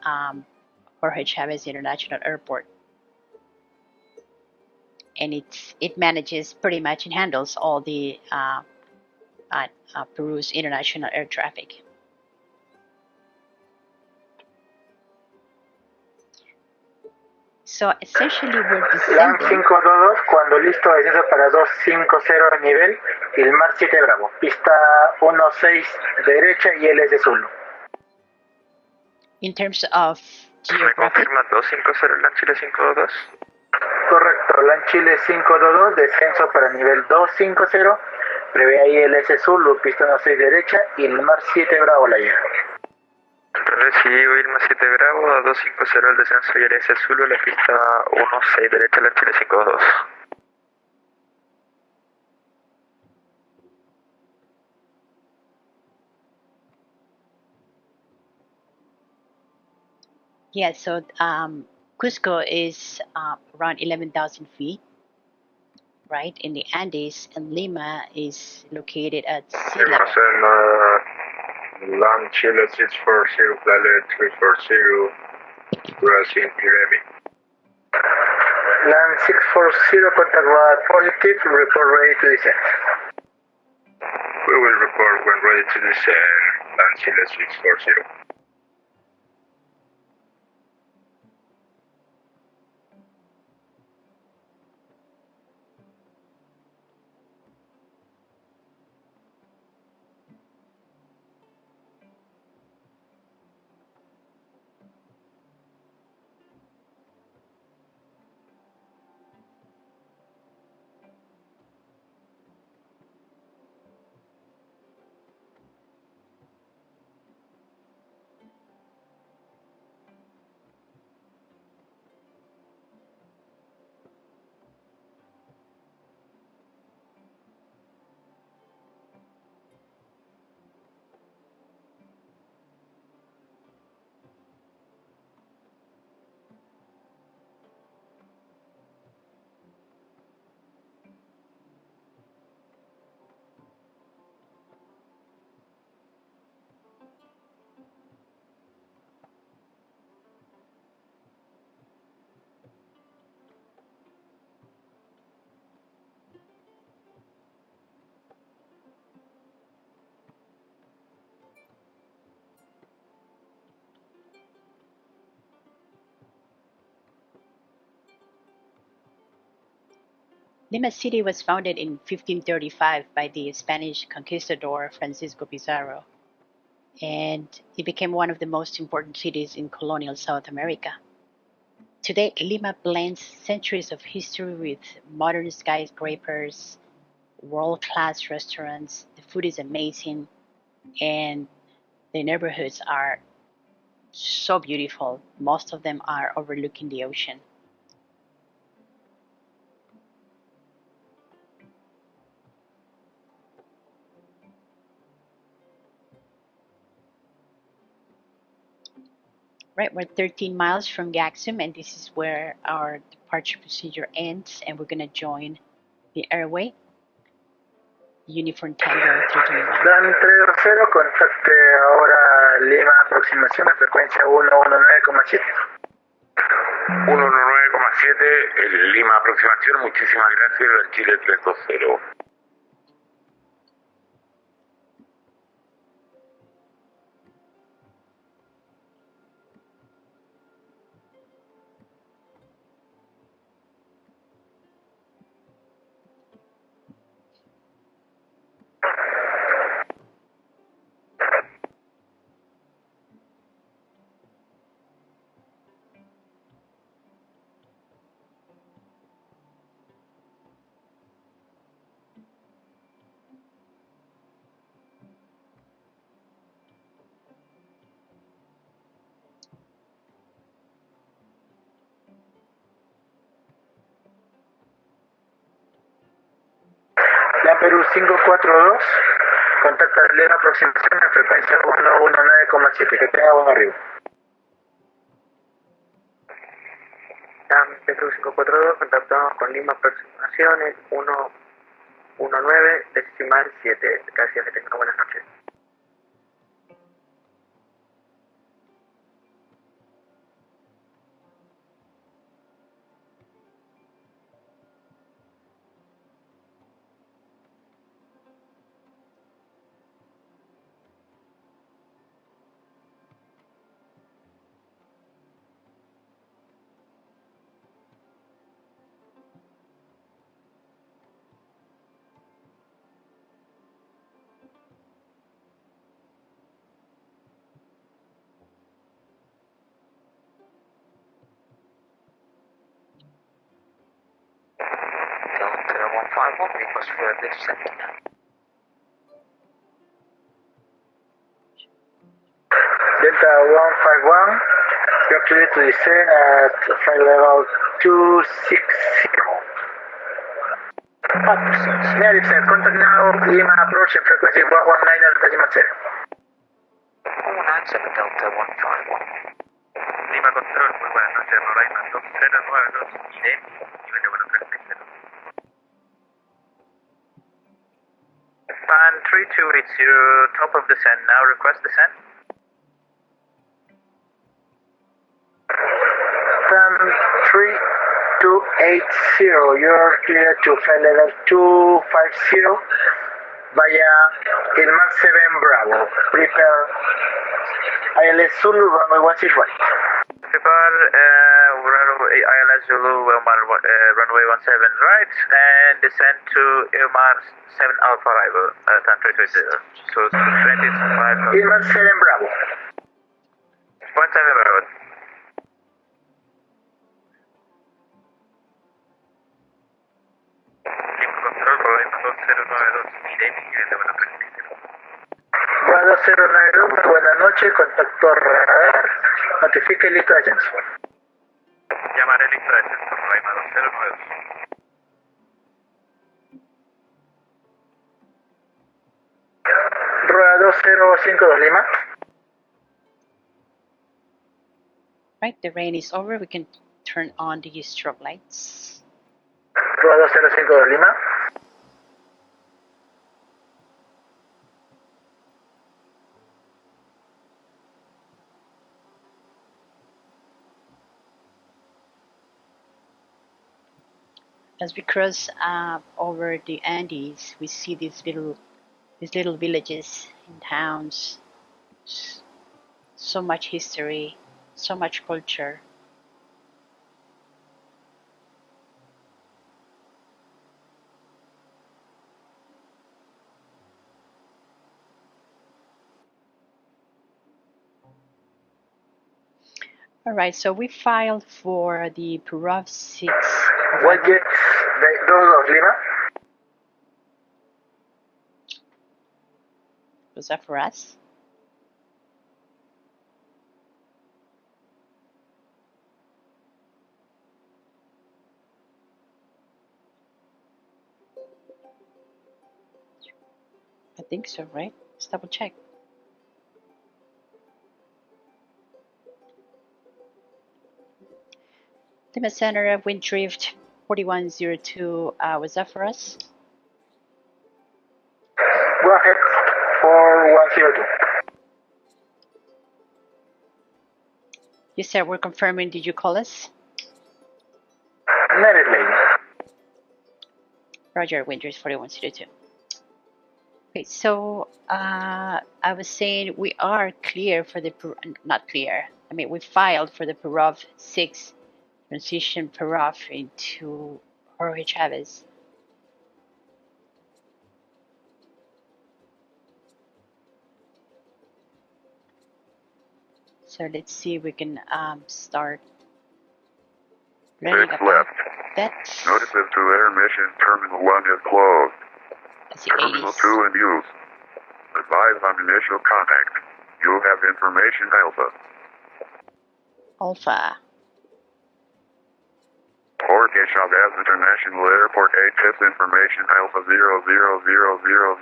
Jorge Chávez International Airport, and it manages pretty much and handles all the Peru's international air traffic. So essentially we're LAN descending. 522, cuando listo, descenso para 250 a nivel, y el mar 7 Bravo, pista 16 derecha y LS Zulu. In terms of ¿Me geographic, confirma 250 LAN Chile 522? Correcto, LAN Chile 522, descenso para nivel 250, prevé ahí LS Zulu, pista 16 derecha y el mar 7 Bravo la llega. Recibo Irma 7 Bravo a 250 el descenso y LS Zulu a la pista 16 derecha LAN Chile 522. yeah, so Cusco is around 11,000 feet, right, in the Andes, and Lima is located at sea level. LAN Chile 640, Planet 340, Brazil Pyramid. LAN 640, contact was positive, report ready to descend. We will report when ready to descend, LAN Chile 640. Lima City was founded in 1535 by the Spanish conquistador Francisco Pizarro, and it became one of the most important cities in colonial South America. Today, Lima blends centuries of history with modern skyscrapers, world-class restaurants. The food is amazing, and the neighborhoods are so beautiful. Most of them are overlooking the ocean. Right, we're 13 miles from VATSIM, and this is where our departure procedure ends, and we're going to join the airway. Uniform Tango 321. LAN 320, contacte ahora Lima, aproximación a frecuencia 119,7. 119,7, el Lima aproximación, muchísimas gracias, LAN Chile 320. Lima Perú 542, contacta Lima aproximación en frecuencia 119,7, que tenga buen arribo. Perú 542, contactamos con Lima aproximaciones 119,7. Gracias, que tengan buenas noches. Delta 151, request for descent. Delta 151, you're clear to descend at flight level 260. Yeah, descent. Contact now, Lima approach in frequency 119.0. 197 Delta 151. Lima Control, muy buenas noches, Roraima 2092, IDEM, nivel de vuelo 360. Fan 3280, top of descent, now request descent. Fan 3280, you're clear to flight level 250 via Ilmar 7 Bravo. Prepare ILS Zulu, runway 16 right. Prepare runway ILS Zulu, Ilmar runway 17 right, and descend to Ilmar 7 Alpha arrival, time 320. So 25. Ilmar 7 Bravo. 17 Bravo. Lima Control, Roraima 2092, IDEM, nivel de vuelo 360. Bravo 092, buenas noches, contacto radar, notifique listo de ascenso. Llamaré listo de descenso, Roraima 2092. Rueda 2052 Lima. Right, the rain is over. We can turn on the strobe lights. Rueda 2052 Lima. As we cross over the Andes, we see these little villages and towns. So much history, so much culture. All right, so we filed for the Peru 6. What gets those of Lima? Was that for us? I think so, right? Let's double check. Lima Center, WindDrift 4102, was that for us? Go ahead, 4102. You said we're confirming. Did you call us? Immediately. Roger, WindDrift 4102. Okay, so I was saying we are clear for the, not clear, I mean, we filed for the Peru 6 transition Peru into Jorge Chavez. So let's see if we can start learning about left. that. Notice that to intermission, Terminal 1 is closed. That's the Terminal 80s. 2 in use. Advise on initial contact. You have information Alpha. Alpha. Port Navigation of Dallas International Airport, HS information Alpha 0000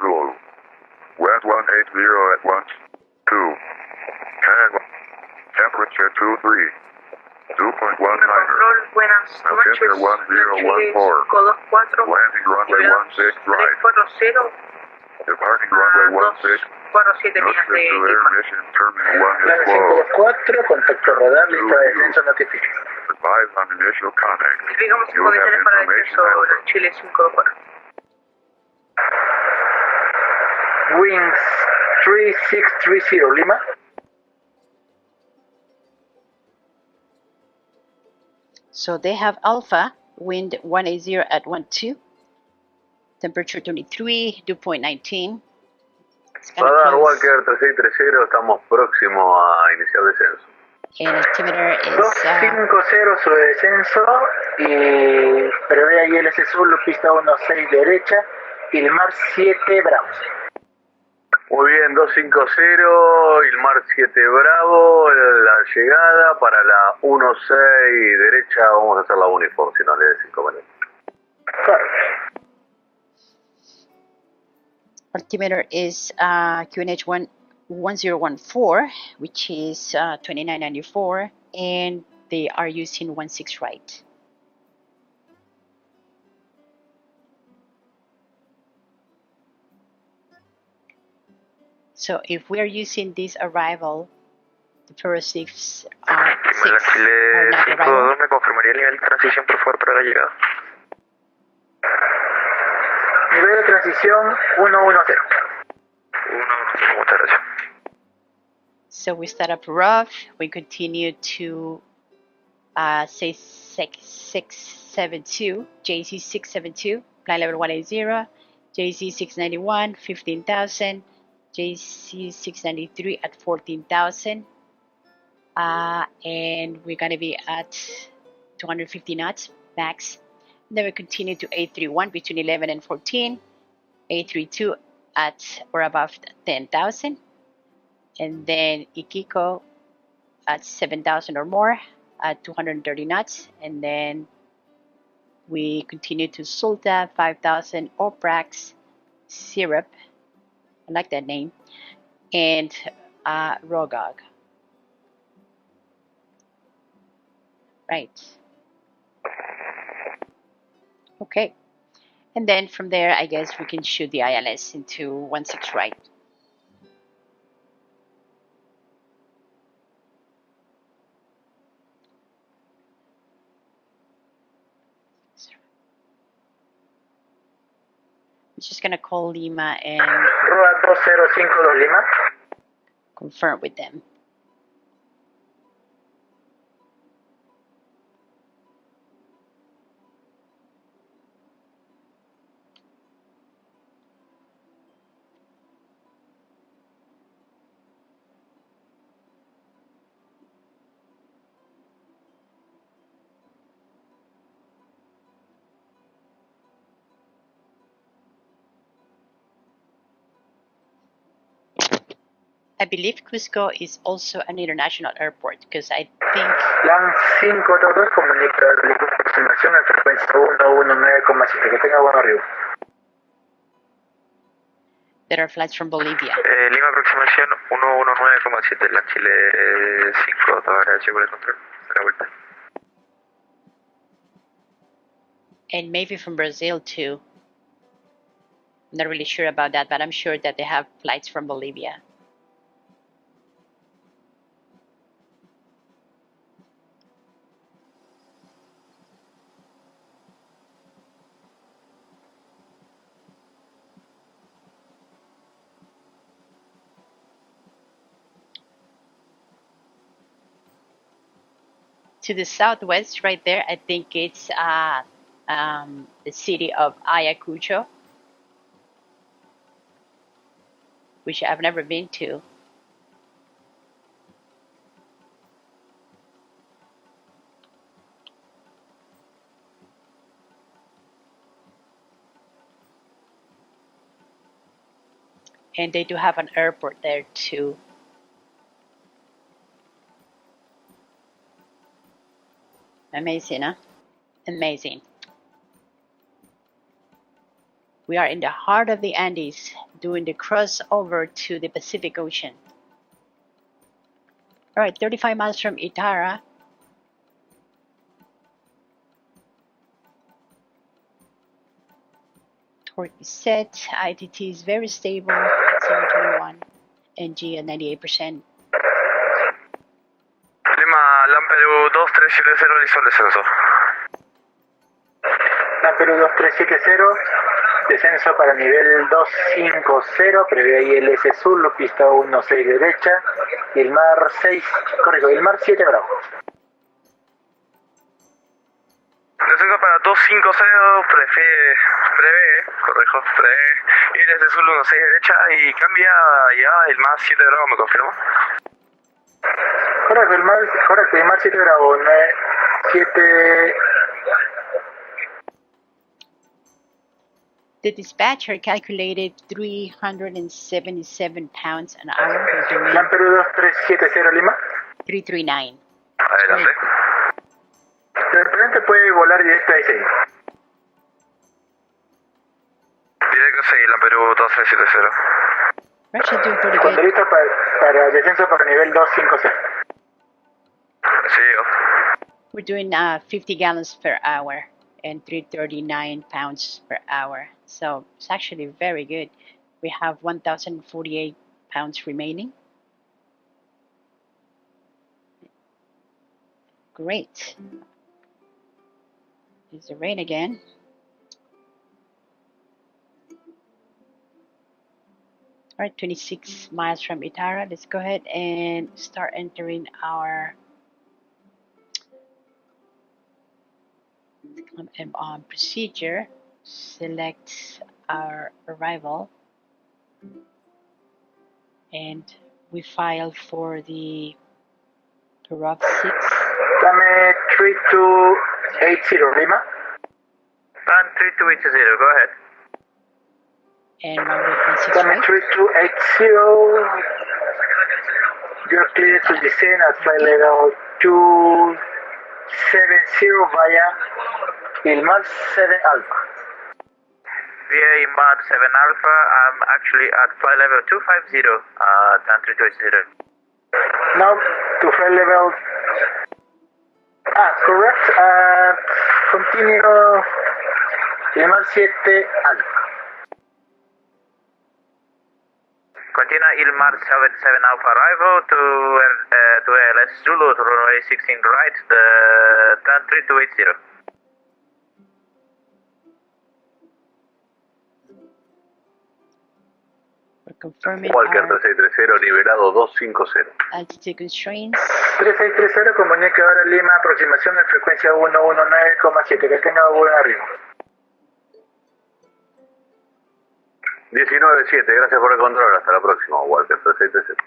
Zulu. West 180 at 12. Temperature 23. 2.19. Control, buenas noches. Chile 1014. Landing runway 16 right. 340 Departing runway 16. 47 millas Notice de to Lima. air mission terminal 1 is Plan closed. 524, contacto radar, lista de descenso notifica. Advise on initial contact. Digamos You have condiciones para information descenso Alpha. Chile 524. Wings 3630 Lima. So they have Alpha, wind 180 at 12, temperature 23, dew point 19. It's kind of Radar close. Walker 3630, estamos próximos a iniciar descenso. And altimeter is 250 su descenso y prevé ahí el SPZO, pista 16 derecha, Ilmar 7 Bravos. Muy bien, 250, Ilmar 7 Bravo, la llegada para la 16 derecha, vamos a hacer la uniform, si no le des inconveniente. Perfect. altimeter is QNH 1014, which is 2994, and they are using 16 right. So if we are using this arrival, the Peru 6 are La Chile not 522, arrival. ¿me confirmaría el nivel de transición por favor para la llegada? Nivel de transición 110. Muchas gracias. So we start up rough, we continue to say 672, JC 672, flight level 180, JC 691, 15,000, JC 693 at 14,000, and we're going to be at 250 knots max. And then we continue to 831 between 11 and 14, 832 at or above 10,000, and then Iquico at 7,000 or more at 230 knots, and then we continue to Sulta 5,000, Oprax, Syrup, I like that name, and Rogog. Right. Okay. And then from there, I guess we can shoot the ILS into 16 right. I'm just gonna call Lima and Roa 2052 Lima. confirm with them. I believe Cusco is also an international airport because I think Plan 522 comunica aproximación a frecuencia 119,7. Que tenga buen arribo. there are flights from Bolivia. Lima aproximación 119,7, la Chile 5, todavía checo el control, a la vuelta. And maybe from Brazil too. I'm not really sure about that, but I'm sure that they have flights from Bolivia. To the southwest, right there, I think it's the city of Ayacucho, which I've never been to. And they do have an airport there too. Amazing, huh? Amazing. We are in the heart of the Andes, doing the crossover to the Pacific Ocean. All right, 35 miles from Itara. Torque is set. ITT is very stable at 721. NG at 98%. Lima, Lamperu 2370 listo el descenso. Perú 2370, descenso para nivel 250, prevé ILS sur, pista 16 derecha, y el mar 6, correcto, el mar 7 bravo. Descenso para 250, prevé ILS sur 16 derecha y cambia ya el mar 7 bravo, ¿me confirmó? Correcto, el mar 7 bravo, 7... The dispatcher calculated 377 pounds an hour. Perú 2370 Lima. 339. Adelante. El representante puede volar directo a 6. Directo 6, Perú 2370. We're actually doing pretty Cuando good. listo para descenso para nivel 250. Sí, We're doing 50 gallons per hour and 339 pounds per hour. So it's actually very good. We have 1,048 pounds remaining. Great. There's the rain again. All right, 26 miles from Itara. Let's go ahead and start entering our procedure. Select our arrival, and we file for the Peru 6. Dame 3280 Lima. And 3280, go ahead. And runway 16 Dame right. 3280. You're clear to descend at flight level 270 via Ilmar 7 Alpha. Via Imar 7 Alpha, I'm actually at flight level 250, down 3280. Now to flight level... correct. Continue Ilmar 7 Alpha. Continue Ilmar 77 Alpha arrival to LS Zulu to runway 16 right, the turn 3280. We're confirming Walker our 3630, nivelado 250. altitude constraints. 3630, comunica ahora Lima, aproximación de frecuencia 119,7. Que tenga buen arriba. 197, gracias por el control. Hasta la próxima, Walker 3630.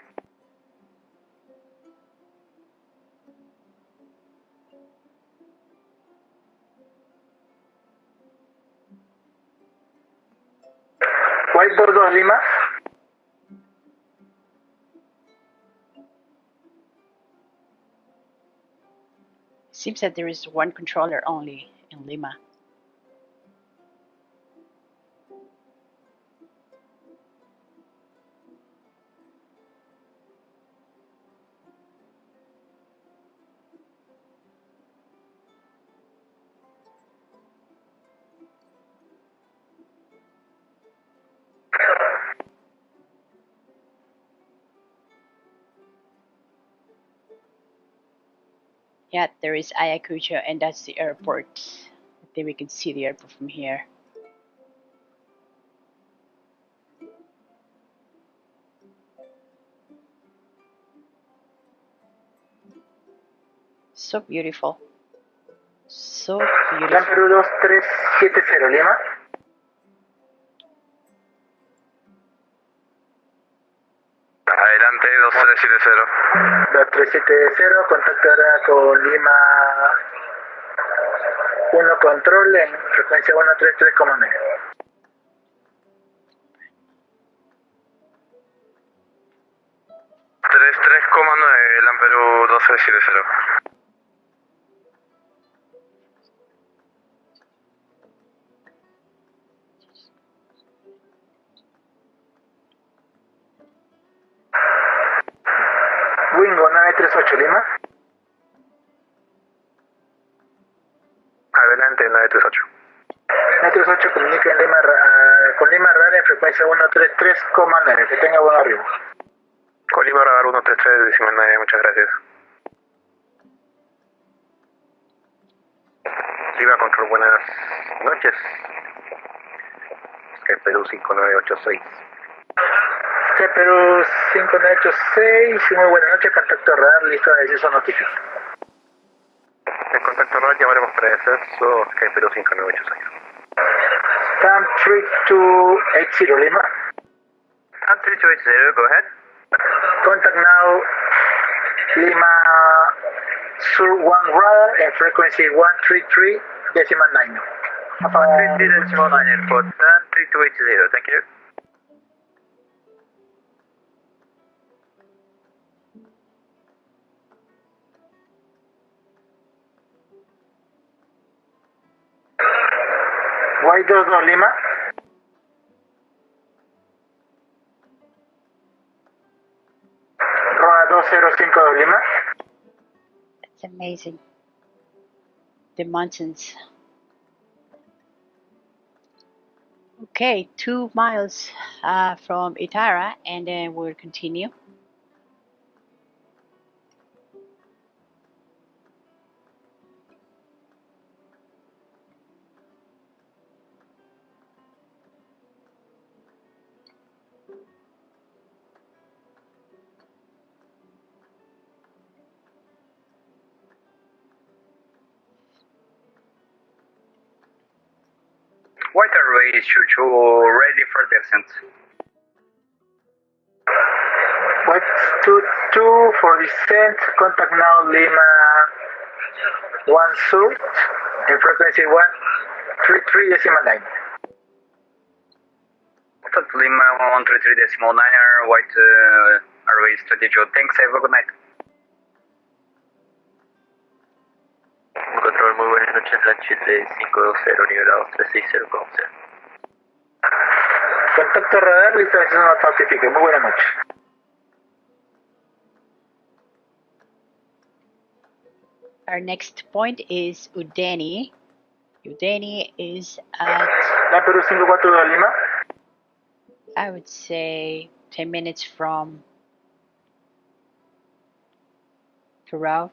Whiteboard 2 Lima. Seems that there is one controller only in Lima. Yeah, there is Ayacucho, and that's the airport. I think we can see the airport from here. So beautiful. So beautiful. Perú 2370 Lima. Adelante 2370. 2370, contacto ahora con Lima 1 control en frecuencia 133,9. Lamperu 2370. 938. 938 comunica en Lima, con Lima Radar en frecuencia 133,9. Que tenga buen arribo. Con Lima Radar 133,9, muchas gracias. Lima Control, buenas noches. Sky Perú 5986. Sky Perú 5986, muy buenas noches, contacto radar, listo de descenso notifica. En contacto radar llamaremos para descenso Sky Perú 5986. Stamp 3280 Lima. Stamp 3280, go ahead. Contact now Lima Sur 1 radar and frequency 133.9. 133.9 airport, Stamp 3280, thank you. Y22 Lima. Roa 205 Lima. It's amazing. The mountains. Okay, 2 miles from Itara, and then we'll continue. White Airways, Chuchu, ready for descent. Y22 for descent, contact now Lima 1 Sur and frequency 133.9. Contact Lima 133.9, White Airways 22. Thanks, have a good night. Control, muy buenas noches, la Chile 520, nivelado 360,0. Contacto radar, listo de descenso notifica. Muy buenas noches. Our next point is Udeni. Udeni is at, La Perú 542 Lima. I would say, 10 minutes from Peru.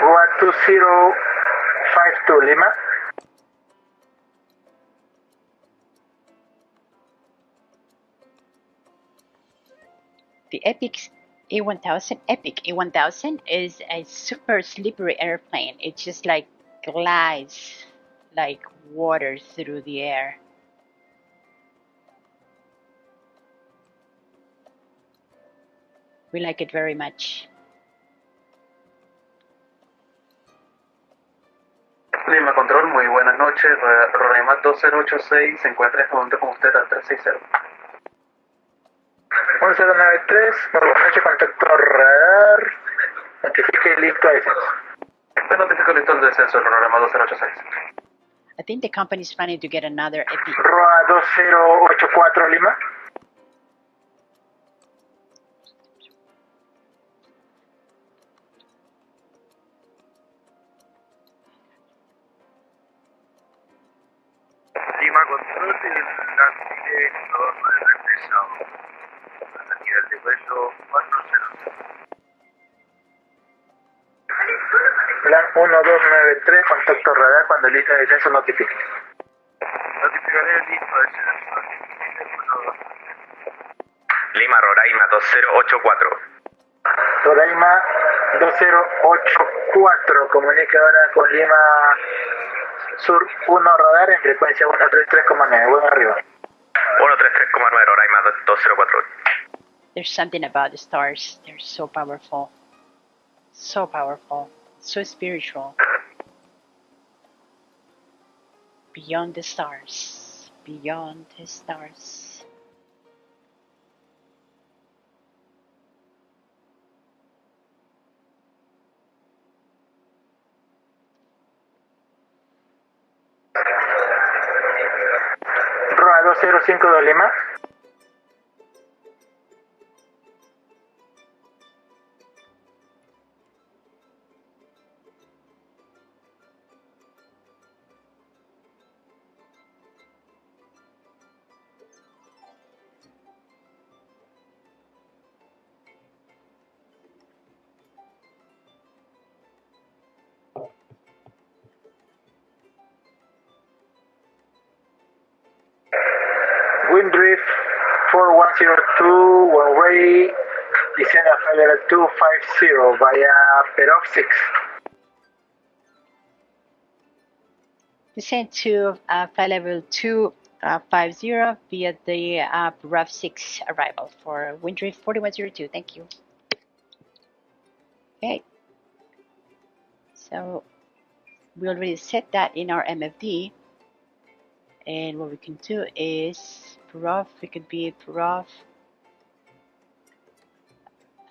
Roa 2052 Lima. The Epic E1000 is a super slippery airplane. It just like glides like water through the air. We like it very much. Lima Control, muy buenas noches. Rema 2086 se encuentra en este momento con usted al 360. 1093, muy buenas noches, contacto radar. Notifique listo a descenso. Te notifico listo el descenso, Rema 2086. I think the company is planning to get another Epic. Roa 2084 Lima. Lima Control, el Chile 2 regresado. A nivel de vuelo 400. Plan 1293, contacto radar, cuando listo de descenso notifique. Notificaré listo de descenso. Lima Roraima 2084. Roraima 2084, comunica ahora con Lima Sur 1 radar en frecuencia 133,9, buen arriba. 133,9, Roraima 204. There's something about the stars. They're so powerful. So powerful. So spiritual. Beyond the stars. Beyond the stars. 1052 Lima. WindDrift 4102, one way, descend at flight level 250 via Peru 6. Descend to flight level 250 via the RAV 6 arrival for WindDrift 4102. Thank you. Okay. So we already set that in our MFD. And what we can do is Peru, we could be Peru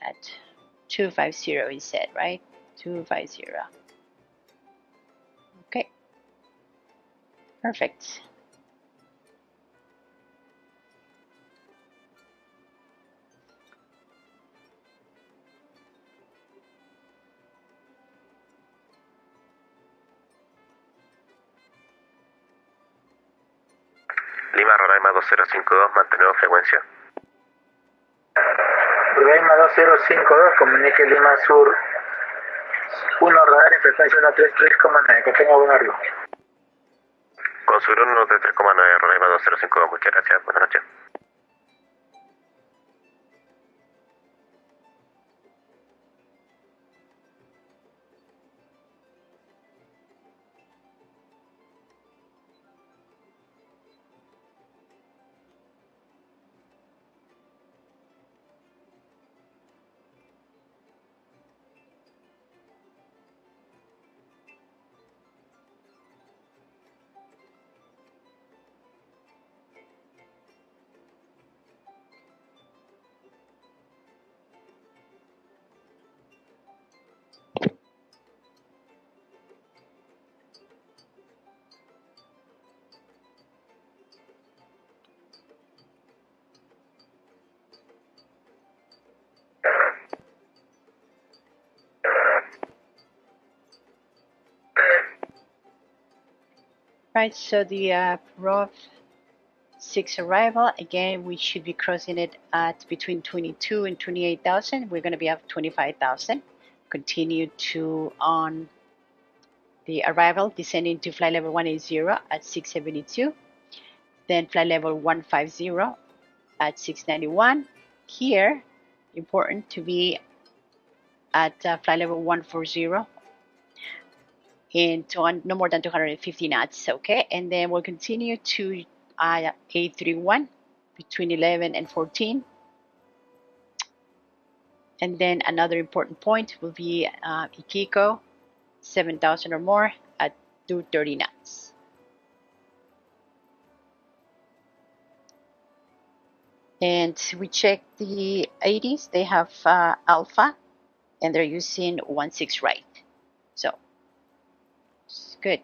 at 250 instead, right? 250. Okay. Perfect. Lima, Roraima 2052, mantenemos frecuencia. Roraima 2052, comunique Lima Sur 1 radar en frecuencia 133,9, que tenga buen arribo. Con sur 133,9, Roraima 2052, muchas gracias, buenas noches. Right, so the Peru 6 arrival, again, we should be crossing it at between 22 and 28,000. We're going to be up 25,000. Continue to on the arrival, descending to flight level 180 at 672. Then flight level 150 at 691. Here, important to be at flight level 140 and no more than 250 knots, okay? And then we'll continue to A31 between 11 and 14. And then another important point will be Iquico, 7,000 or more at 230 knots. And we check the 80s, they have alpha, and they're using 16 right. So, it's good.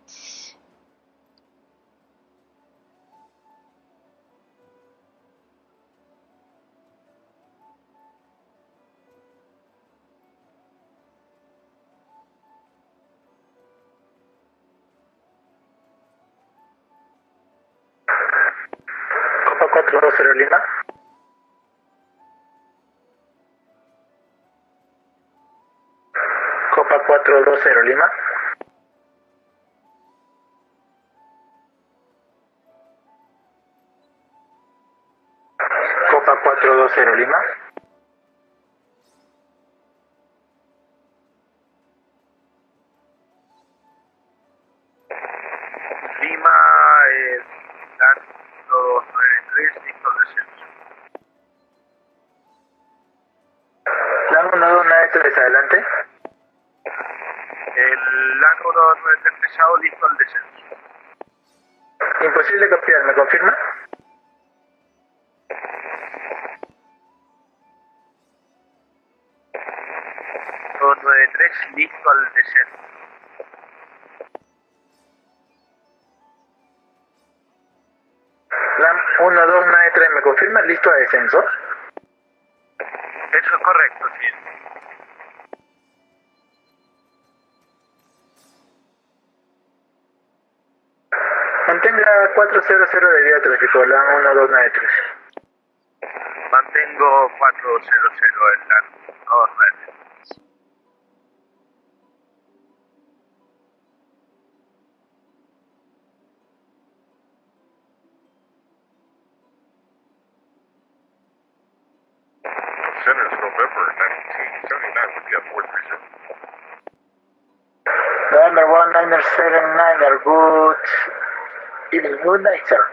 Copa 420 Lima. Copa 420 Lima. Copa 420 Lima. Lima, Lando 93, listo al descenso. Lando 193 adelante. El Lando 93 pesado, listo al descenso. Imposible copiar, ¿me confirma? Lando 93, listo al descenso. 1293, ¿me confirma listo a descenso? Eso es correcto, sí. Mantenga 400 de vía de tráfico, LAN 1293. Mantengo 400 en la 293. Center's November 1979 would be at 430. November 1979, good evening, good night, sir.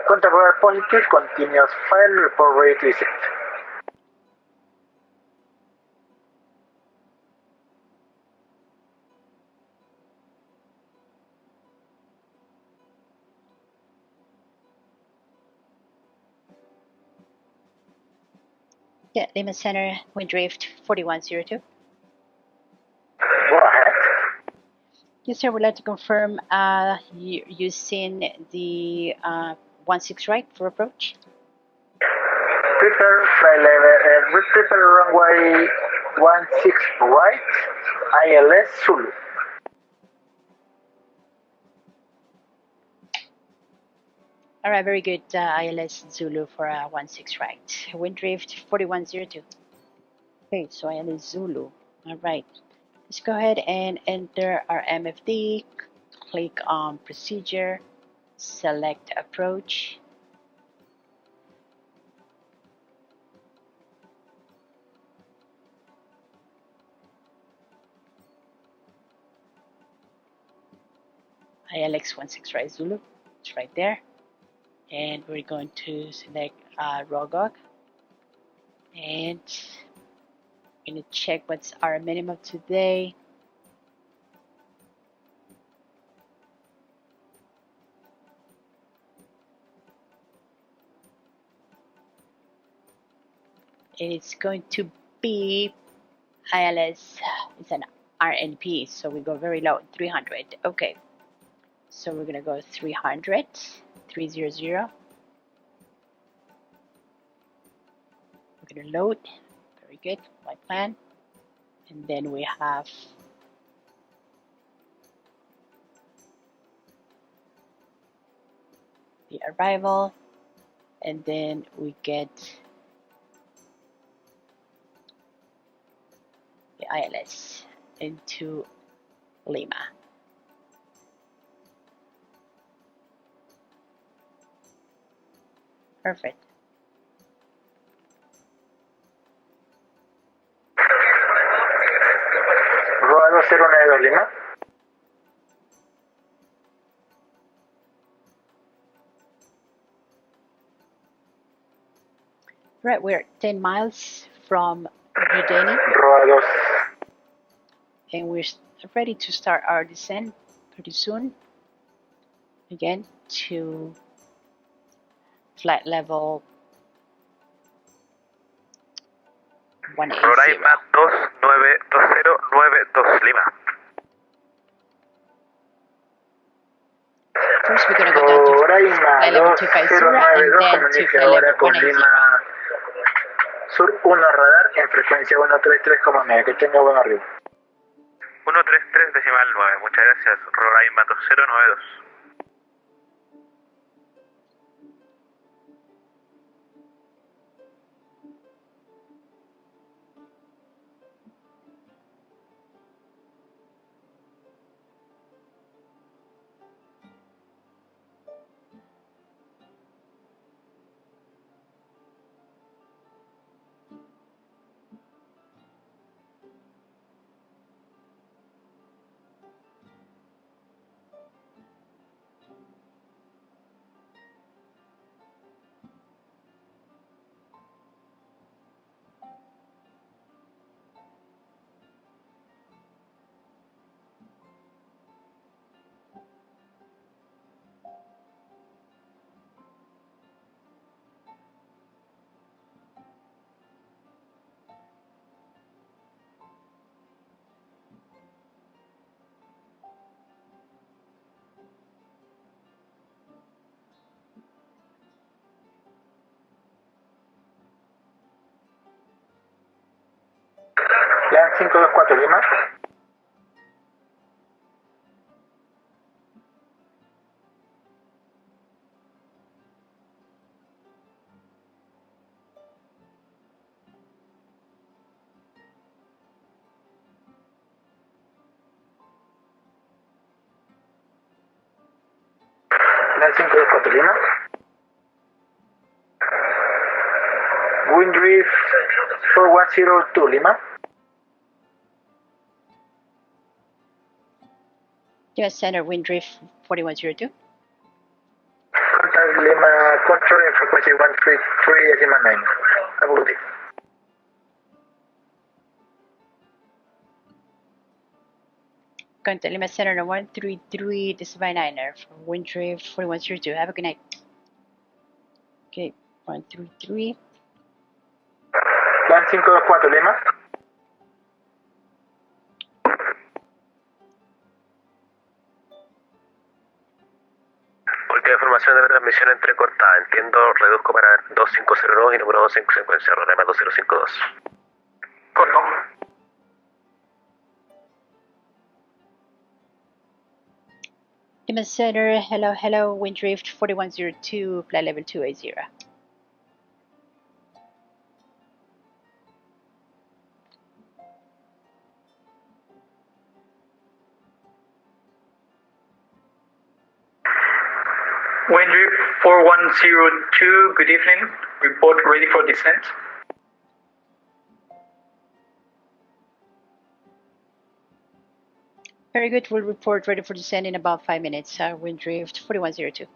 Contact radar positive, continuous file, report ready to descend. Yeah, Lima Center, WindDrift 4102. Go ahead. Yes, sir, we'd like to confirm using the 16 right for approach. Prepare fly level, prepare runway 16 right, ILS Zulu. All right, very good. ILS Zulu for 16 right. WindDrift 4102. Okay, so ILS Zulu. All right. Let's go ahead and enter our MFD. Click on procedure, select approach. ILX 16 right Zulu. It's right there. And we're going to select ROGOG. And we're going to check what's our minimum today. And it's going to be ILS, it's an RNP, so we go very low, 300. Okay, so we're gonna go 300, 300. We're gonna load, very good, my plan. And then we have the arrival, and then we get the ILS into Lima. Perfect. Rodado 092 Lima. Right, we're 10 miles from New Delhi. Rodado. And we're ready to start our descent pretty soon. Again, to flight level 180. Roraima 292092 Lima. First, we're going to go down to flight level 250 and then to flight level 180. Sur 1 radar en frecuencia 133,9. Que tenga buen arriba. 133 decimal 9. Muchas gracias, Roraima 2092. 524 Lima. Plan 524 Lima. WindDrift 4102 Lima. US Center, WindDrift 4102. Contact Lima, control in frequency 133 Lima 9. Have a good day. Contact Lima Center 133, this is by Niner for WindDrift 4102. Have a good night. Okay, 133. Plan 524 Lima. Última información de la transmisión entrecortada. Entiendo, reduzco para 2502 y número 2 en secuencia, Rorema 2052. Corto. Lima Center, hello, WindDrift 4102, flight level 280. WindDrift 4102, good evening. Report ready for descent. Very good, we'll report ready for descent in about 5 minutes. WindDrift 4102.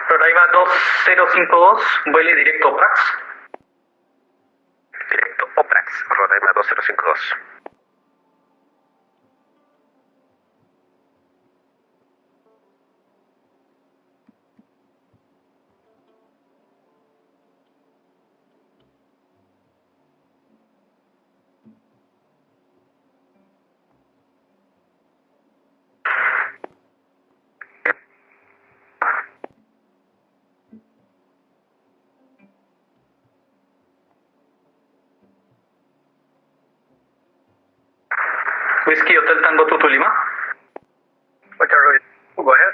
Roraima 2052, vuele directo OPRAX. Directo OPRAX, Rorema 2052. Whiskey Hotel Tango Tutu Lima. Go ahead.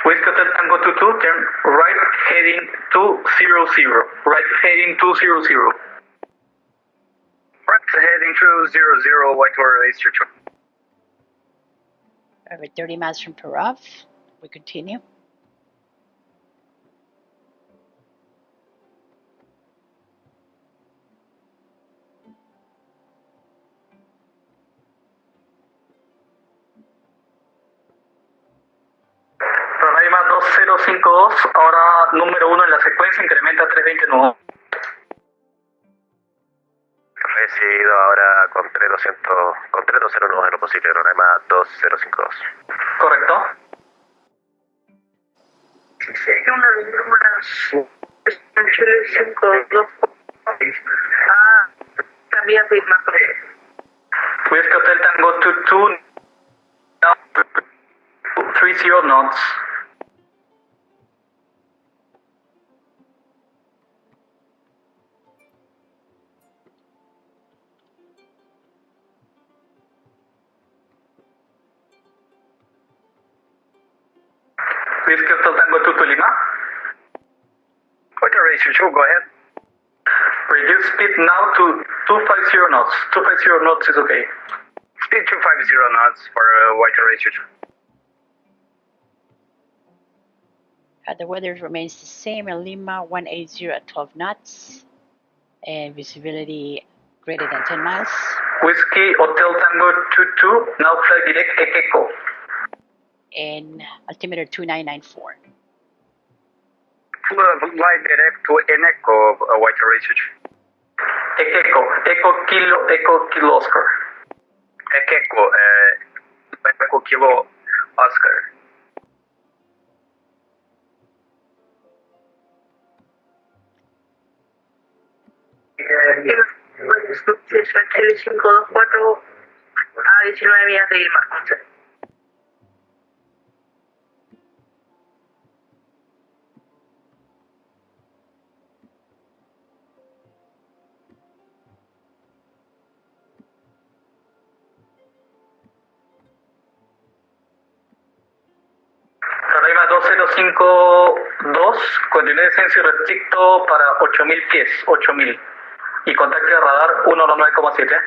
Whiskey Hotel Tango Tutu, turn right heading 200. Right heading 200. Right heading 200, white order Easter. Over 30 miles from Peru. We continue. Roraima 2052, ahora número 1 en la secuencia, incrementa 320 nudos. Recibido ahora con 3201 en lo posible, Rorema 2052. Correcto. Una de números Chile 52. Ah, también firma. Whiskey Hotel Tango Tutu, 30 knots. Whiskey Hotel Tango Tutu Lima. White order Easter, go ahead. Reduce speed now to 250 knots. 250 knots is okay. Speed 250 knots for white order Easter. The weather remains the same in Lima, 180 at 12 knots, and visibility greater than 10 miles. Whiskey Hotel Tango 22, now fly direct Ekeko. And altimeter 2994. Fly direct to Eneco, white order Easter. Ekeko, Echo Kilo Oscar. Echo Kilo Oscar. Buenas noches, Chile 524 a 19 millas de Lima. Roraima 2052, continúe descenso irrestricto para 8000 pies, 8000. Y contacte radar 119,7.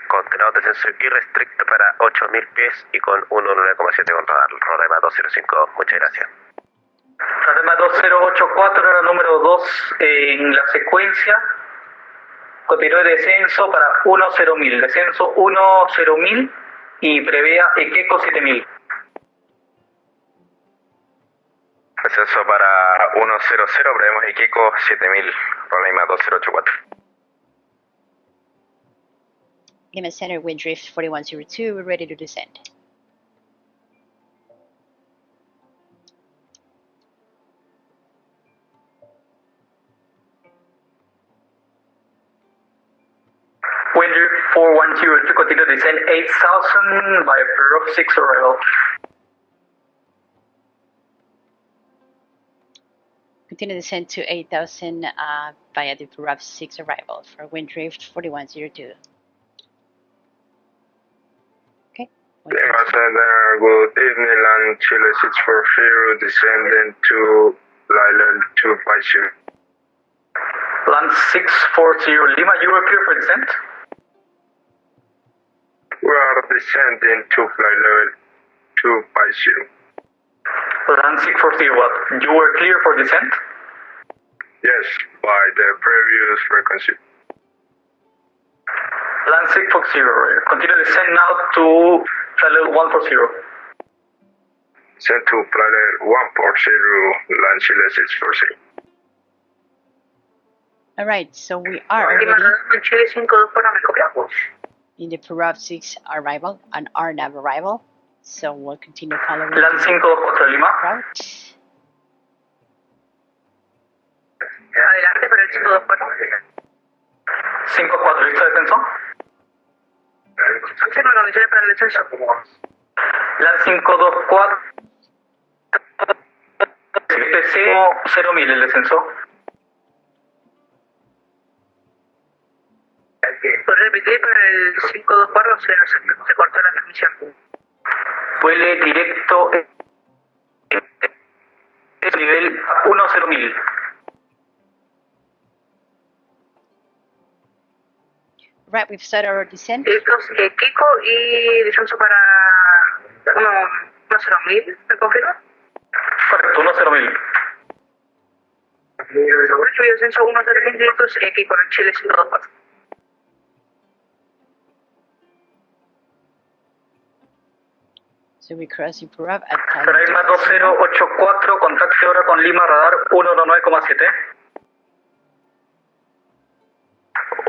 Continuamos descenso irrestricto para 8000 pies y con 119,7 con radar. Roraima 205, muchas gracias. Roraima 2084 era número 2 en la secuencia. Continúe descenso para 10000. Descenso 10000 y prevea Equeco 7000. Descenso para 100, prevemos Iquico 7000, Roraima 2084. Lima Center, WindDrift 4102, we're ready to descend. WindDrift 4102, continue descend 8000 by Peru 6 arrival. Continue descend to 8000 via the Peru 6 arrival for WindDrift 4102. Okay. Lima Center, good evening, land Chile 640, descending to Lila 250. Land 640, Lima, you are clear for descent? We are descending to flight level 250. Land 640, what? You were clear for descent? Yes, by the previous frequency. Land 640, continue descend now to flight level 140. Send to flight level 140, land Chile 640. All right, so we are already Chile 524, me copiamos. in the Peru 6 arrival, an RNAV arrival. So we'll continue following Land 524, Lima. route. Adelante para el 524. 54, ¿listo descenso? Confirma condiciones para el descenso. Land 524. SPZO 0.000 el descenso. Por repetir para el 524 se cortó la transmisión. Vuele directo es nivel 10.000. Right, we've started our descent. Directos Kiko y descenso para 1.000, ¿me confirma? Correcto, 10.000. Sobre descenso 1.000 directos Kiko en Chile 524. So we cross the Peru at Roraima 2084, contacte ahora con Lima, radar 119,7.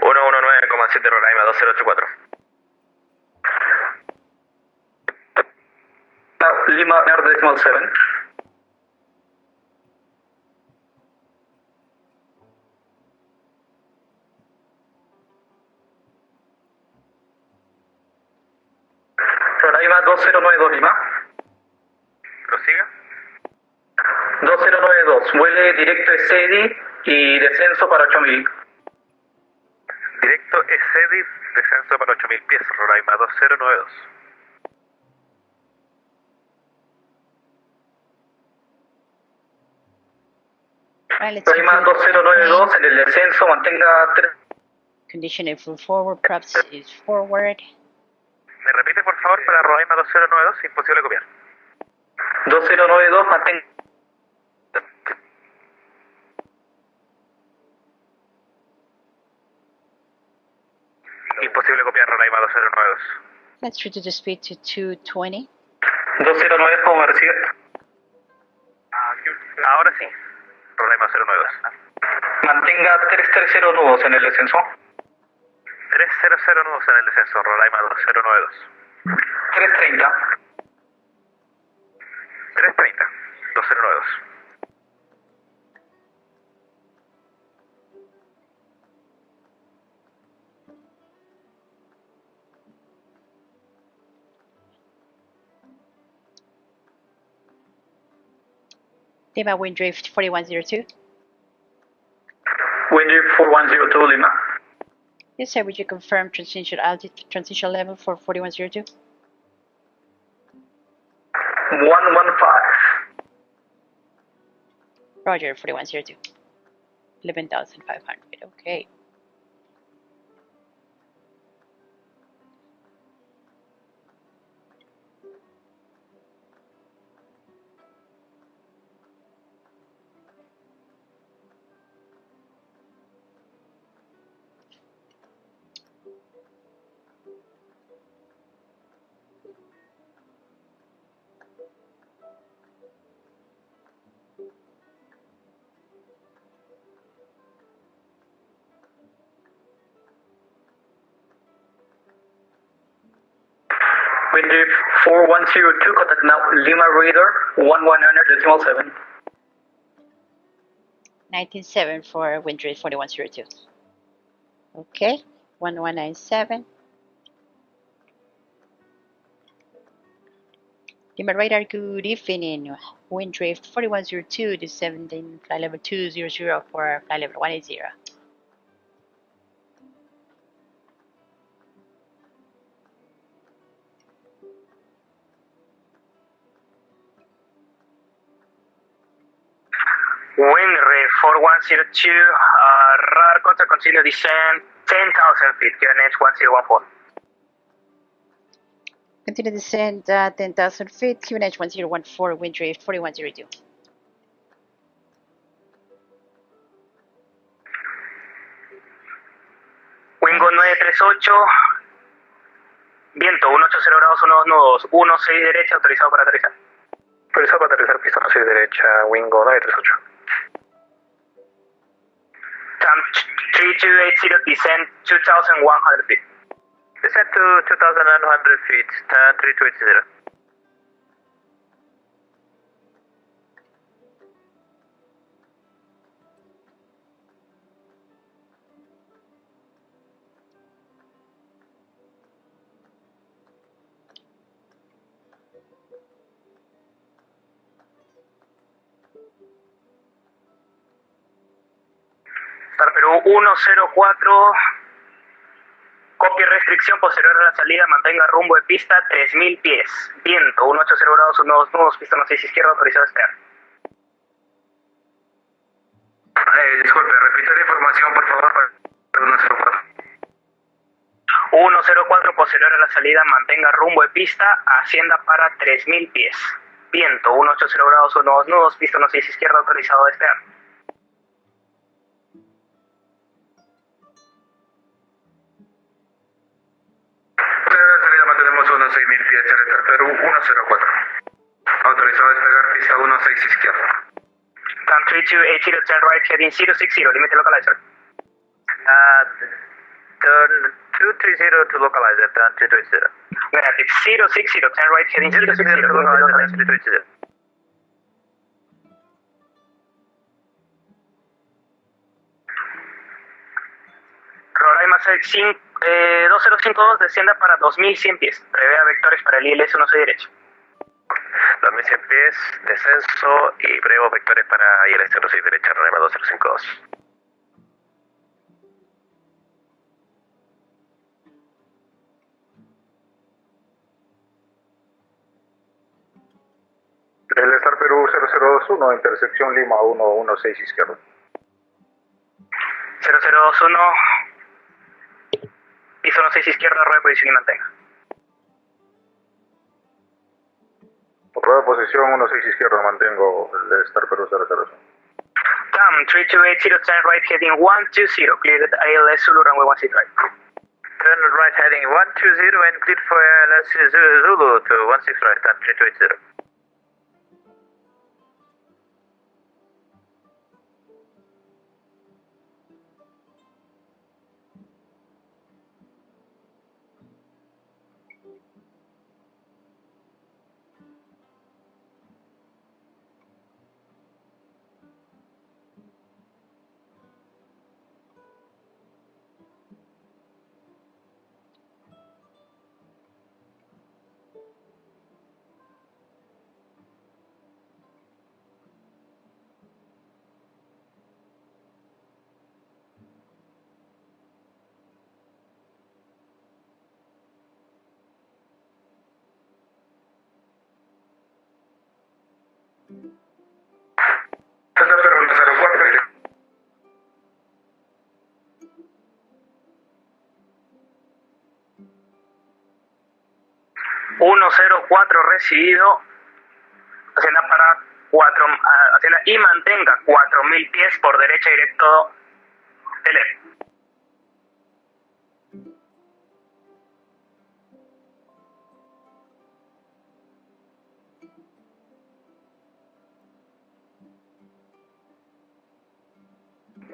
119,7 Roraima 2084. Lima Air Decimal 7. Roraima 2092 Lima. Prosiga. 2092, vuele directo SEDI y descenso para 8000. Directo SEDI, descenso para 8000 pies, Roraima 2092. Right, let's Roraima continue 2092, en el descenso mantenga 3. condition if we're forward, props is forward. ¿Me repite por favor para Roraima 2092? Imposible copiar. 2092, mantenga. Imposible copiar Roraima 2092. Let's reduce the speed to 220. 209, ¿cómo me recibe? Ahora sí, Roraima 092. Mantenga 330 nudos en el descenso. 300 nudos en el descenso, Roraima 2092. 330. 330, 2092. Lima WindDrift 4102. WindDrift 4102 Lima. Yes, sir. Would you confirm transition altitude, transition level for 4102? 115. Roger, 4102. 11,500. Okay. WindDrift 4102, contact now Lima radar 1100.7. 19.7 for WindDrift 4102. Okay, 1197. Lima radar, good evening. WindDrift 4102 descending flight level 200 for flight level 180. WindDrift 4102, radar contact, continue descent 10,000 feet, QNH 1014. Continue descent 10,000 feet, QNH 1014, WindDrift 4102. Wingo 938, viento 180 grados, unos nudos, 16 derecha, autorizado para aterrizar. Autorizado para aterrizar, pista 16 derecha, Wingo 938. Time 3280, descent 2,100 feet. Descent to 2,100 feet, time 3280. Star Perú 104, copia restricción posterior a la salida, mantenga rumbo de pista 3.000 pies, viento 180 grados, unos nudos, pista 16 izquierda, autorizado a esperar. Disculpe, repita la información por favor para 104. 104, posterior a la salida, mantenga rumbo de pista, ascienda para 3.000 pies, viento 180 grados, unos nudos, pista 16 izquierda, autorizado a esperar. Mantenemos unos 6.000 pies, Star Perú 104. Autorizado a despegar pista 16 izquierda. Time 3280, turn right, heading 060, limit localizer. Turn 230 to localizer, turn 3280. Negative 060, turn right, heading 060, limit localizer, 3280. Roraima 2052, descienda para 2100 pies. Prevea vectores para el ILS 16 derecho. 2100 pies, descenso y preveo vectores para ILS 06 derecha, Roraima 2052. El Star Perú 0021, intersección Lima 116 izquierda. 0021, piso 16 izquierda, rueda de posición y mantenga. Rueda de posición 16 izquierda, mantengo el Star Perú 001. TAM 3280, turn right heading 120, cleared ALS Zulu runway 16 right. Turn right heading 120 and cleared for ALS Zulu to 16 right, TAM 3280. 104 recibido. Ascienda para 4, ascienda y mantenga 4000 pies por derecha directo tele.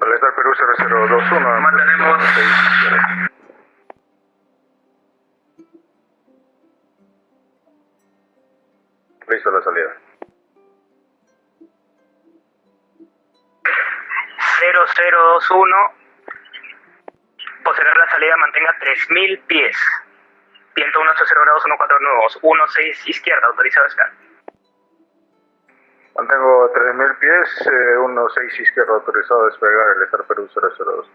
Alestar Perú 0021. Mantenemos. Listo la salida. 0021. Posterior a la salida mantenga 3000 pies. Viento 180 grados, 14 nuevos. 16 izquierda, autorizado estar. Mantengo 3000 pies, 16 izquierda, autorizado a despegar el Star Perú 002.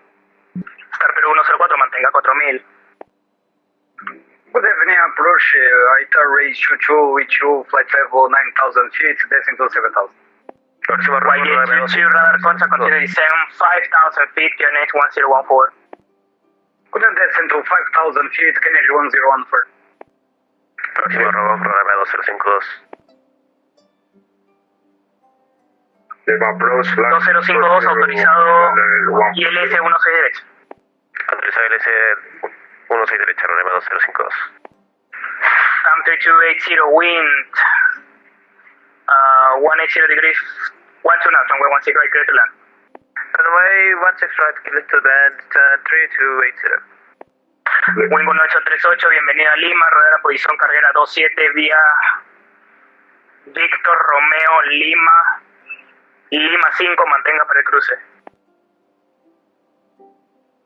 Star Perú 104, mantenga 4000. Good evening, approach ITA raise 22 with you, flight level 9000 feet, descend to 7000. YJ22 radar contact, continue descend 5000 feet, QNH 1014. Couldn't descend to 5000 feet, QNH 1014. Próximo robot, programa 2052. Approach 2052 autorizado ILS 16 derecha. Autorizado ILS 16 derecha, programa 2052. Tam 3280 wind 180 degrees 12 knots, runway 16 right, clear to land. Runway 16 right, clear to land, 3280. Wind 1838, bienvenido a Lima, rodar a posición carguera 27 vía Víctor Romeo Lima 5, mantenga para el cruce.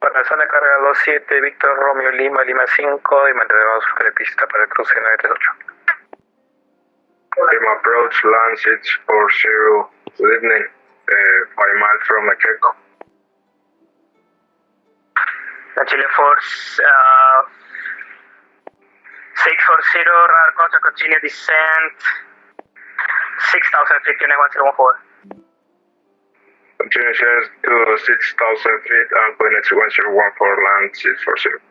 Para zona de carga 27, Víctor Romeo Lima 5 y mantenemos de pista para el cruce 938. Lima approach land 640, good evening, 5 miles from Mexico. Chile Force 640, radar contact, continue descent 6000 feet, QNH 1014. Continue to 6,000 feet and QNH 1014 land 640.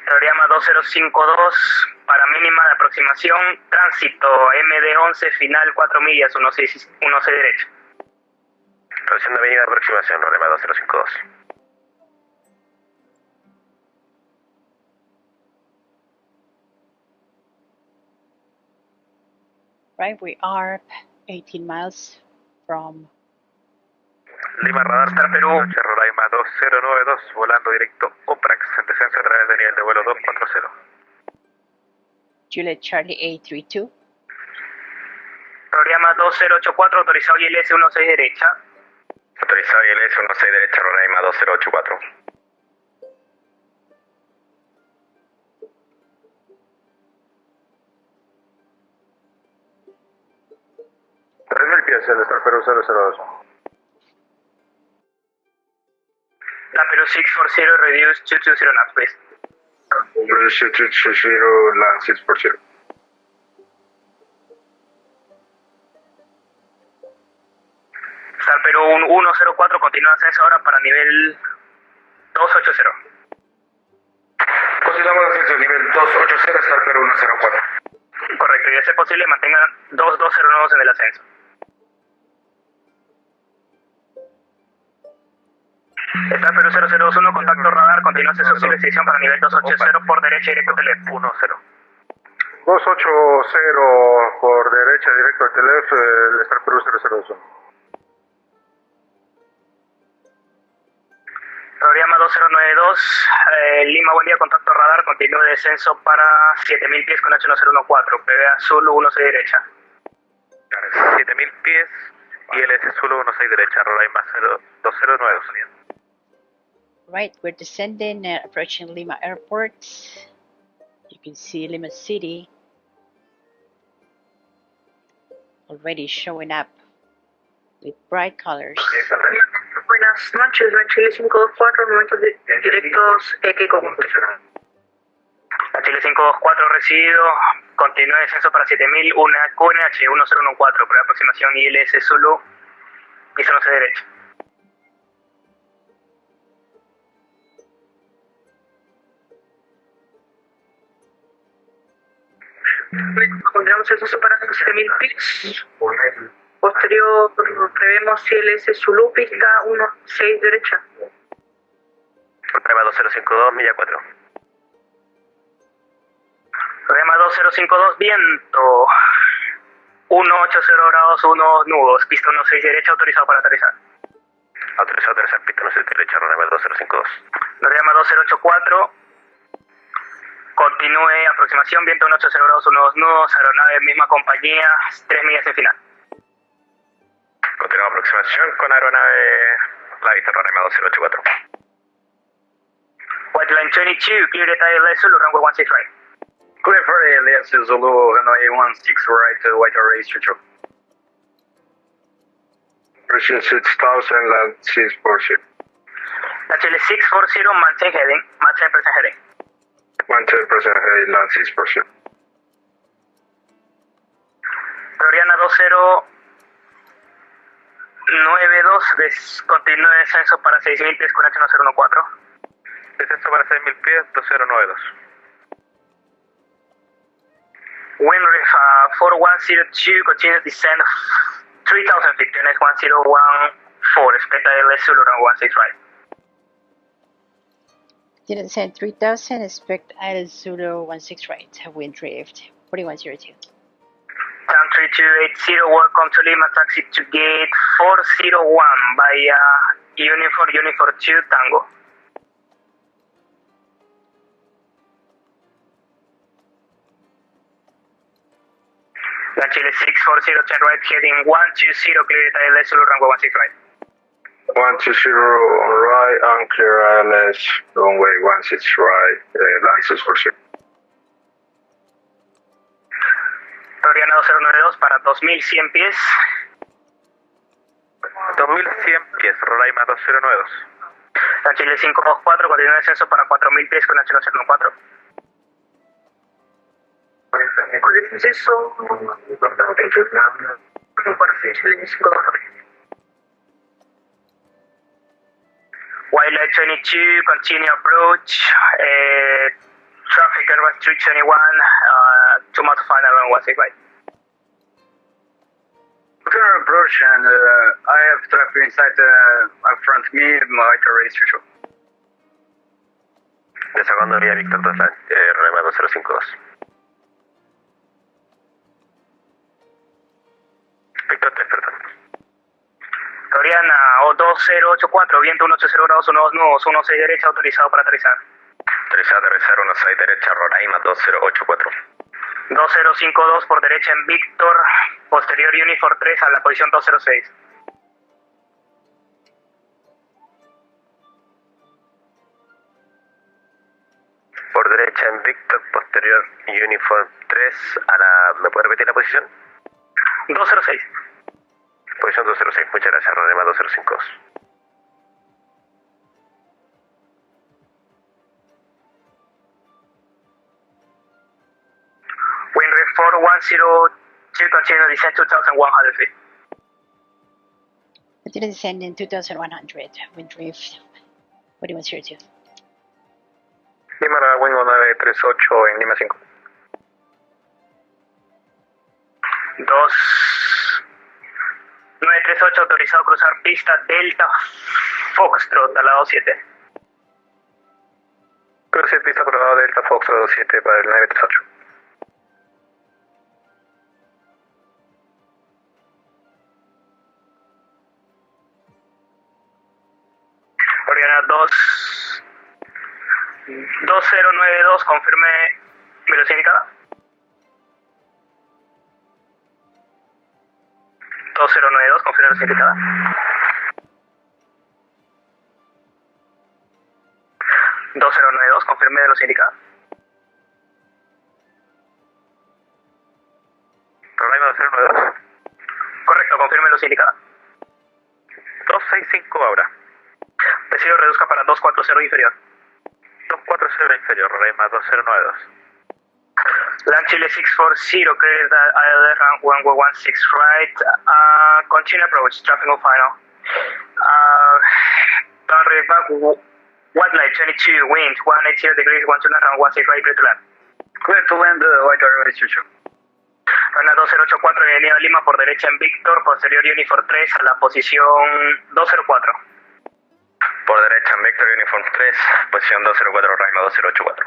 Programa 2052, para mínima de aproximación, tránsito MD11, final 4 millas, 16 derecha. Posición de avenida de aproximación, programa 2052. Right, we are 18 miles from Lima Radar Star Perú, Roraima 2092, volando directo Oprax, en descenso a través de nivel de vuelo 240. Juliet Charlie A32. Programa 2084, autorizado ILS 16 derecha. Autorizado ILS 16 derecha, Roraima 2084. El Star Perú 002. La Perú 640, reduce 220 knots, please. Reduce 220, land 640. Star Perú 104, continúa ascenso ahora para nivel 280. Continuamos ascenso nivel 280, Star Perú 104. Correcto, y de ser posible mantengan 2209 en el ascenso. Star Perú 001, contacto radar, continúa ascenso sin restricción para nivel 280 por derecha directo teléfono 10. 280 por derecha directo al teléfono, el Star Perú 001. Programa 2092, Lima, buen día, contacto radar, continúa de descenso para 7000 pies con H1014, PB azul 16 derecha. 7000 pies y LS Zulu 16 derecha, Roraima 209, salida. Right, we're descending and approaching Lima Airport. You can see Lima City already showing up with bright colors. Buenas noches, Chile 524, momentos directos, ¿qué conjunto? Chile 524 recibido, continúa descenso para 7000, una QNH 1014, por aproximación ILS Zulu, piso 11 derecha. Continuamos eso para 7000 pies. Posterior, prevemos ILS Zulu, pista 16 derecha. Rema 2052, milla 4. Rema 2052, viento. 180 grados, 1 nudos, pista 16 derecha, autorizado para aterrizar. Autorizado a aterrizar, pista 16 derecha, Rema 2052. Rema 2084. Continúe aproximación, viento 180 grados, 1 nudos, aeronave misma compañía, 3 millas en final. Continúa aproximación con aeronave la vista Rema 2084. White line 22, clear the ILS Zulu, runway 16 right. Clear for ALS Zulu, runway 16 right, white array structure. Pressure 6000, land 640. Chile 640, maintain heading, maintain present heading. 110% heading, land 6%. Floriana 2092, continúe descenso para 6000 pies con H1014. Descenso para 6000 pies, 2092. WindDrift 4102, continue descent 3000 feet, unit 1014, expect ILS Zulu, runway 16 right. Continue descent 3000, expect ILS Zulu 16 right, WindDrift 4102. Town 3280, welcome to Lima, taxi to gate 401 via Uniform 2 Tango. Land Chile 640, turn right, heading 120, clear ILS Zulu, runway 16 right. 120 on right, unclear ILS, runway 16 right, land 640. Floriana 2092 para 2100 pies. 2100 pies, Roraima 2092. Land Chile 524, continúa descenso para 4000 pies con H1014. Con el descenso, Wildlife 22, continue approach. Traffic Airbus 321, 2 miles final on 16 right. Continue approach and I have traffic inside in front of me, white array structure. Desagando vía Víctor 2, Rema 2052. Víctor 3, perdón. Floriana 2084, viento 180 grados, 12 nudos, 16 derecha, autorizado para aterrizar. Autorizado a aterrizar 16 derecha, Roraima 2084. 2052 por derecha en Víctor, posterior Uniform 3 a la posición 206. Por derecha en Víctor, posterior Uniform 3 a la... ¿Me puede repetir la posición? 206. Posición 206, muchas gracias, Roraima 2052. WindDrift 4102, continue descent 2100 feet. Continue descending 2100, WindDrift 4102. Lima Wingo 938 en Lima 5. 938 autorizado a cruzar pista Delta Foxtrot al lado 7. Cruce pista por el lado Delta Foxtrot 7 para el 938. Oriana 2092, confirme velocidad indicada. 2092, confirme velocidad indicada. 2092, confirme velocidad indicada. Roraima 2092. Correcto, confirme velocidad indicada. 265 ahora. Decido reduzca para 240 inferior. 240 inferior, Roraima 2092. Land Chile 640, clear the ILS runway 16 right. Continue approach, traffic on final. Turn right back, white light 22, wind 180 degrees, 129, 16 right, clear to land. Clear to land, white array structure. Zona 2084, Bienvenido a Lima por derecha en Víctor, posterior Uniform 3 a la posición 204. Por derecha en Víctor, Uniform 3, posición 204, Raima 2084.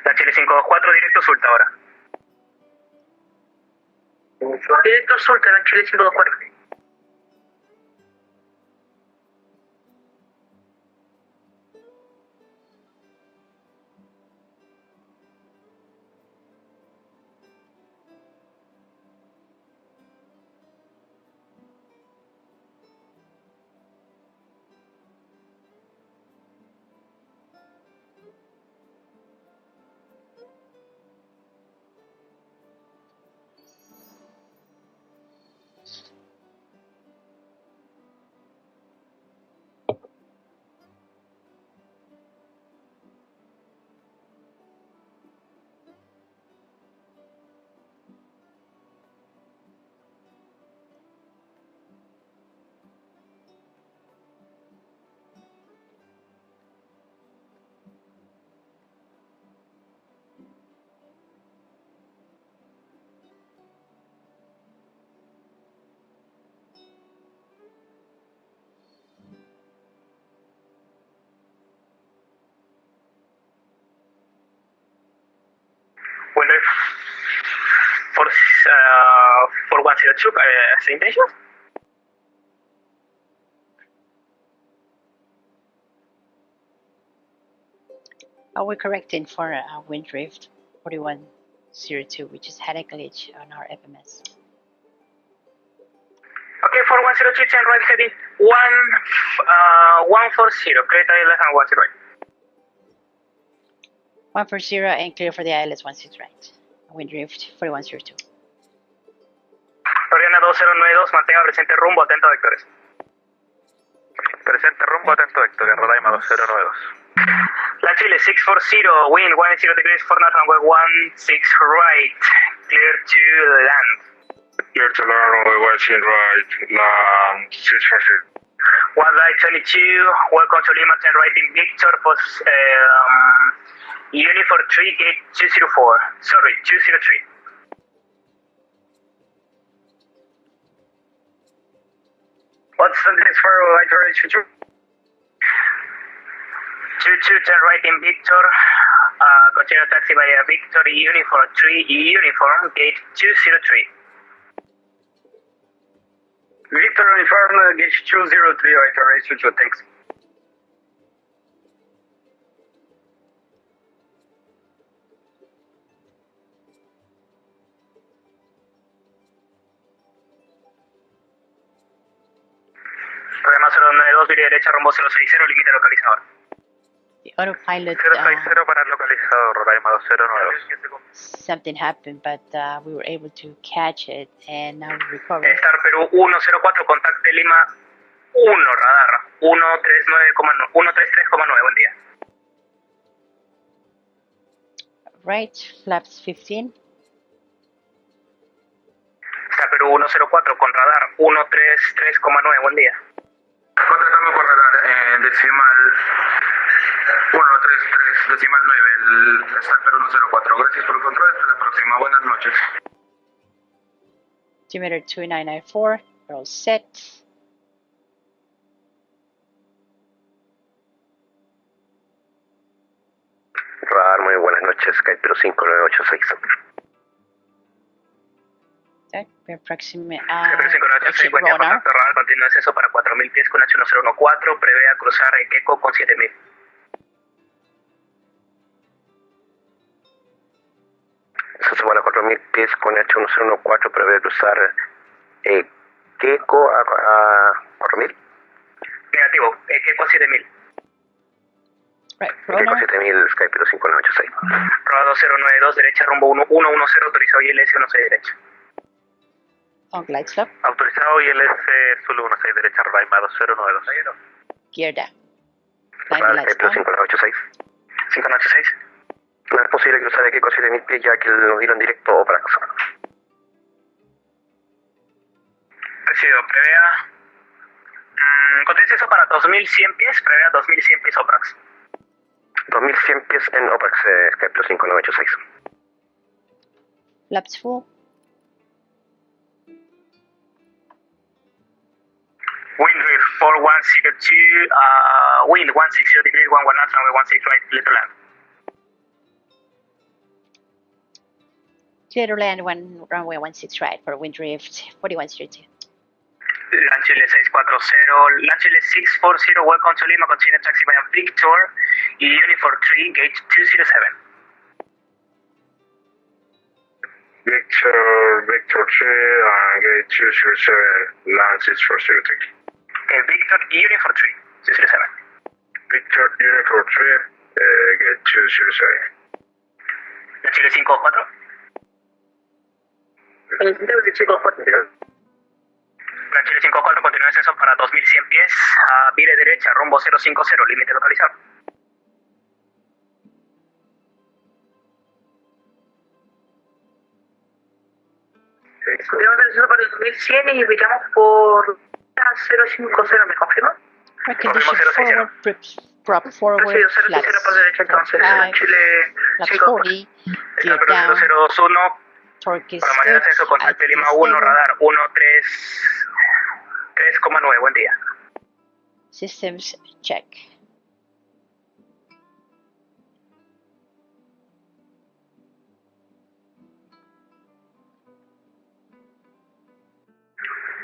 La Chile 524, directo Sulta ahora. Directo Sulta, la Chile 524. WindDrift 4102, intentions? We're correcting for WindDrift 4102, which is had a glitch on our FMS. Okay, 4102, turn right heading 140, clear to ILS and 10 right. 140 and clear for the ILS 16 right. WindDrift 4102. Floriana 2092, mantenga presente rumbo, atento a vectores. Presente rumbo, atento a vectores, Roraima 2092. La Chile 640, wind 10 degrees for north, runway 16 right, clear to land. Clear to land, runway 16 right, land 640. One right 22, welcome to Lima, 10 right in Victor, post Uniform 3, gate 204, sorry, 203. What's the next for iteration 2? 22, turn right in Victor, continue taxi via Victor, Uniform 3, Uniform, gate 203. Victor Uniform, gate 203, iteration 2, thanks. Programa 092, vía derecha, rumbo 060, límite localizador. The autopilot, 060 para el localizador, Roraima 209. something happened, but we were able to catch it, and now we recovered. Star Perú 104, contacte Lima 1, radar 133,9, buen día. Right, flaps 15. Star Perú 104, con radar 133,9, buen día. Contratando por radar decimal 133, decimal 9, el Star Perú 104. Gracias por el control, hasta la próxima. Buenas noches. Altimeter 2994, we're all set. Radar, muy buenas noches, Skype 5986. Okay, we're approximate, 5986, buen día, contacto radar, continúa ascenso para 4000 pies con H1014, prevé a cruzar Equeco con 7000. Eso se van a 4000 pies con H1014, prevé cruzar Equeco a 4000. Negativo, Equeco a 7000. right, Equeco 7000, Skype 5986. Proa 2092, derecha rumbo 110, autorizado ILS 16 derecha. on glide stop, Autorizado ILS Zulu 16 derecha, Roraima 2092. gear down. Climb the lights Skype down. 5986. 586. No es posible cruzar Equeco 7000 pies ya que nos dieron directo para cruzar. Recibido, prevea Contiene acceso para 2100 pies, previa 2100 pies OPRAX. 2100 pies en OPRAX, Skype 5986. Flaps full. WindDrift 4102, wind 160 degrees, 11 knots, runway 16 right, clear to land. Clear to land, runway 16 right for WindDrift 4102. Lanchile 640, Lanchile 640, welcome to Lima, continue taxi by Victor, Uniform 3, gate 207. Victor 3, gate 207, land 640. Okay, Victor, Uniform 3, 207. Victor Uniform 3, gate 207. Lanchile 54. Chile 54, continúa ascenso para 2100 pies, vire derecha, rumbo 050, límite localizado. Continuamos ascenso para 2100 y viramos por 050, ¿me confirma? Condition forward, prop forward, Sí, 060 flaps, por derecha entonces, Chile flaps 54. 40, gear Peru down, 021, torque is para mañana good, ascenso, contacto Lima 1, radar 3,9, buen día. systems check.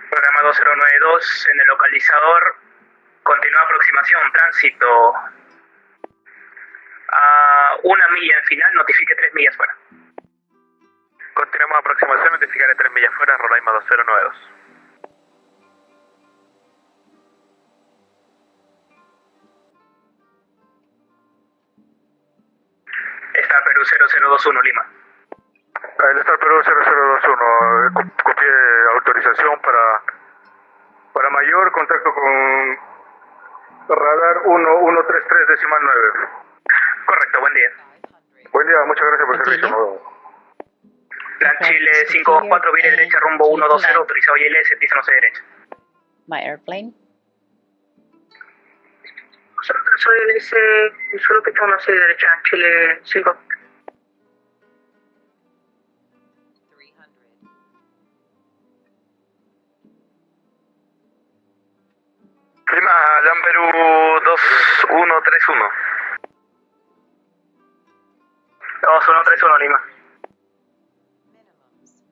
Programa 2092 en el localizador, continúa aproximación, tránsito a 1 milla en final, notifique 3 millas fuera. Continuamos aproximación, notificaré 3 millas fuera, Roraima 2092. Está Perú 0021 Lima. El Star Perú 0021, copié autorización para mayor, contacto con radar 1133 decimal 9. Correcto, buen día. Buen día, muchas gracias por el servicio. Plan Chile 524, vire derecha, rumbo 120, autorizado ILS, pista no sé derecha. My airplane. Soy ILS, solo pista no sé derecha, Chile 5. Lima, LAN Perú 2131. 2131 Lima.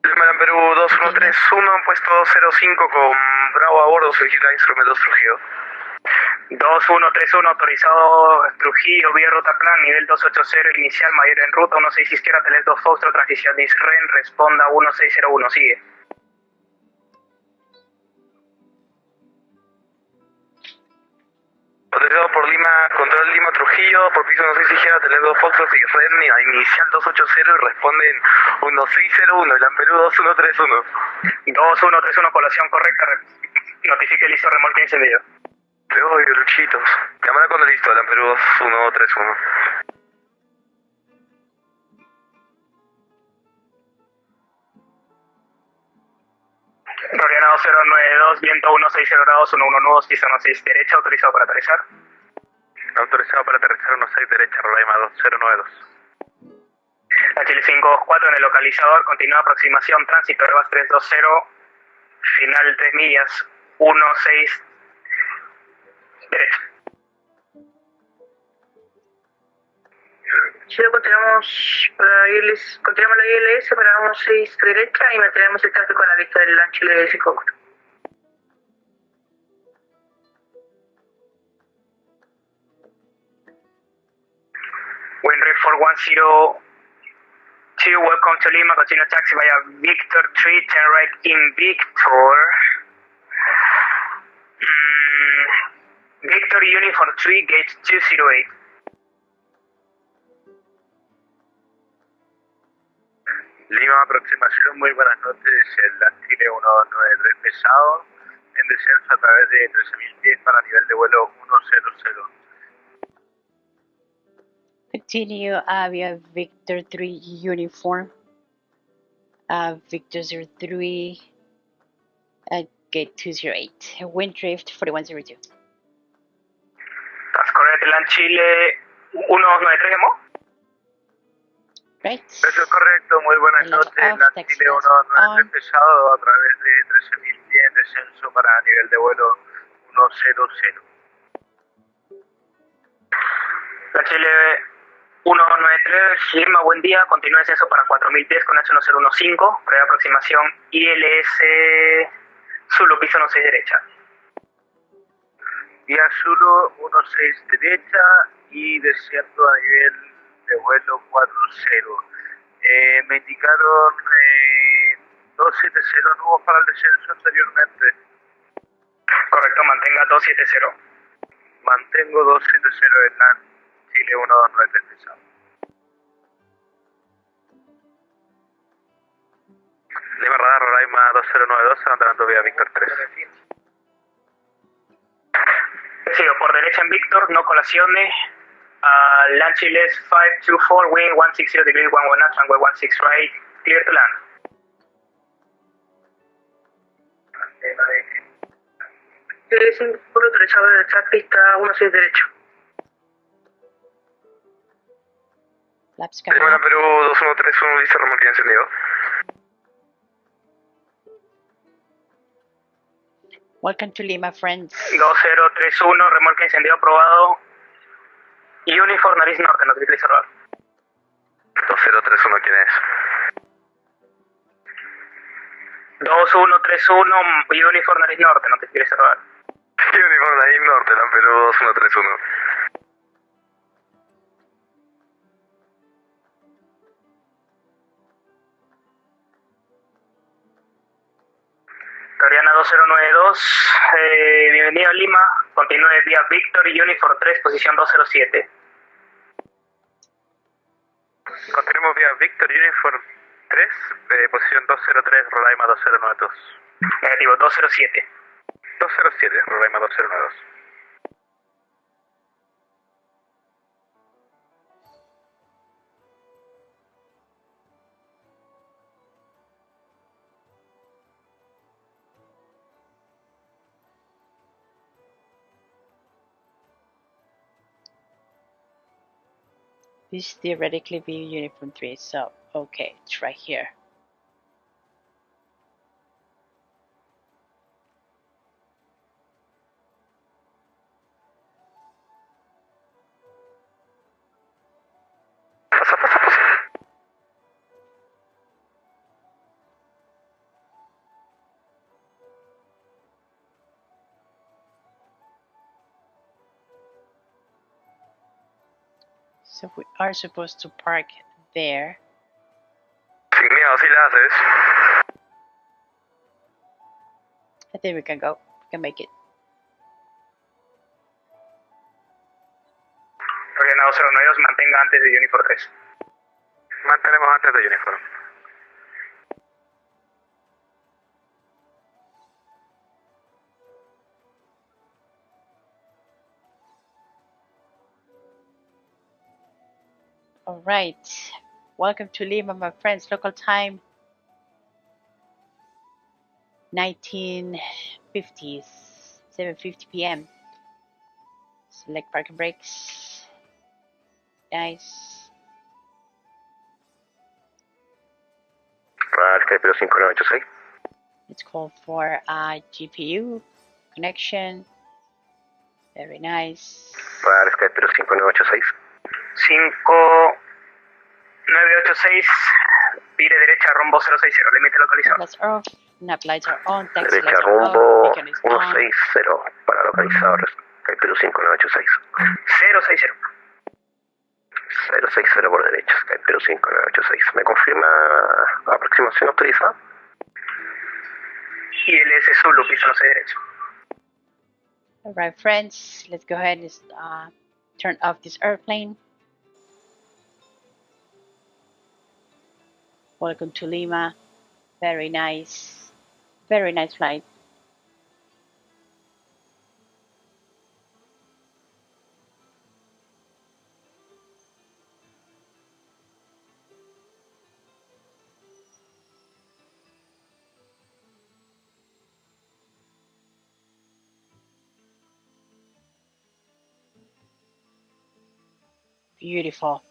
Lima, LAN Perú 2131, puesto 05 con Bravo a bordo, solicita instrumentos Trujillo. 2131 autorizado Trujillo, vía ruta plan, nivel 280, inicial, mayor en ruta, 16 izquierda, Teles 2 Foxtrot, transición ISREN, responda 1601, sigue. Autorizado por Lima, control Lima Trujillo, por piso 16 izquierda, Teles 2 Foxtrot, ISREN, inicial 280 y responden 1601, LAN Perú 2131. 2131, colación correcta, notifique listo, remolque encendido. Te odio, Luchitos. Cámara cuando listo, LAN Perú 2131. Floriana 2092, viento 160 grados, 11 nudos, pista 16 derecha, autorizado para aterrizar. Autorizado para aterrizar 16 derecha, Roraima 2092. La Chile 524 en el localizador, continúa aproximación, tránsito, Airbus 320, final 3 millas, 16 derecha. Chile continuamos la ILS para 16 derecha y mantenemos el tráfico a la vista del LAN Chile 54. WindDrift 4102, welcome to Lima, continue taxi via Victor 3, turn right in Victor. Victor Uniform 3, gate 208. Lima, aproximación, muy buenas noches, el Chile 193 pesado, en descenso a través de 13.000 pies para nivel de vuelo 100. Continue Avia Victor 3 uniform. Victor 03 gate 208, WindDrift 4102. That's correct, LAN Chile 193, ¿no? Right. Eso es correcto, muy buenas noches. LAN Chile 193 pesado a través de 13.000 pies, descenso para nivel de vuelo 100. LAN Chile 193, Lima, buen día, continúa descenso para 4.000 pies con H1015, breve aproximación ILS Zulu, piso 16 derecha. Vía Zulu 16 derecha y desciendo a nivel de vuelo 40. Me indicaron 270 nuevos para el descenso anteriormente. Correcto, mantenga 270. Mantengo 270 en LAN Chile 193 pesado. Lima Radar, Roraima 2092, levantamiento vía Víctor 3. Sigo por derecha en Víctor, no colaciones. LAN Chile 524, wind 160 degrees, 11 knots, runway 16 right, clear to land. Por autorizado de derecha, pista 16 derecho. Flaps Lima Perú 2131, dice remolque encendido. Welcome to Lima, friends. 2031, remolque encendido aprobado. Y Uniform nariz norte, no te clic cerrar. 2031, ¿quién es? 2131, y Uniform nariz norte, no te clic cerrar. Uniform ahí norte, LAN Perú 2131. Coreana 2092, bienvenido a Lima, continúe vía Victor y Uniform 3, posición 207. Continuemos vía Victor Uniform 3, posición 203, Roraima 2092. Negativo, 207. 207, Roraima 2092. This theoretically be uniform 3, so okay, it's right here. So we are supposed to park there. Sin miedo, si la haces. I think we can go. We can make it. Coreana 2092, mantenga antes de Uniform 3. Mantenemos antes de Uniform. All right. Welcome to Lima, my friends. Local time 1950s, 7:50 p.m. Select parking brakes. Nice. Radar Sky Perú 5986. Let's call for a GPU connection. Very nice. Radar Sky Perú 5986. 5986, vire derecha rumbo 060, límite localizado. That's off. Nav lights are on. Taxi Derecha lights are off. rumbo Beacon is on. 160 para localizador Sky Perú 5986. 060. 060 por derecha, Sky Perú 5986. ¿Me confirma aproximación autorizada? ILS Zulu, piso 16 derecho. All right, friends. Let's go ahead and turn off this airplane. Welcome to Lima. Very nice flight. Beautiful.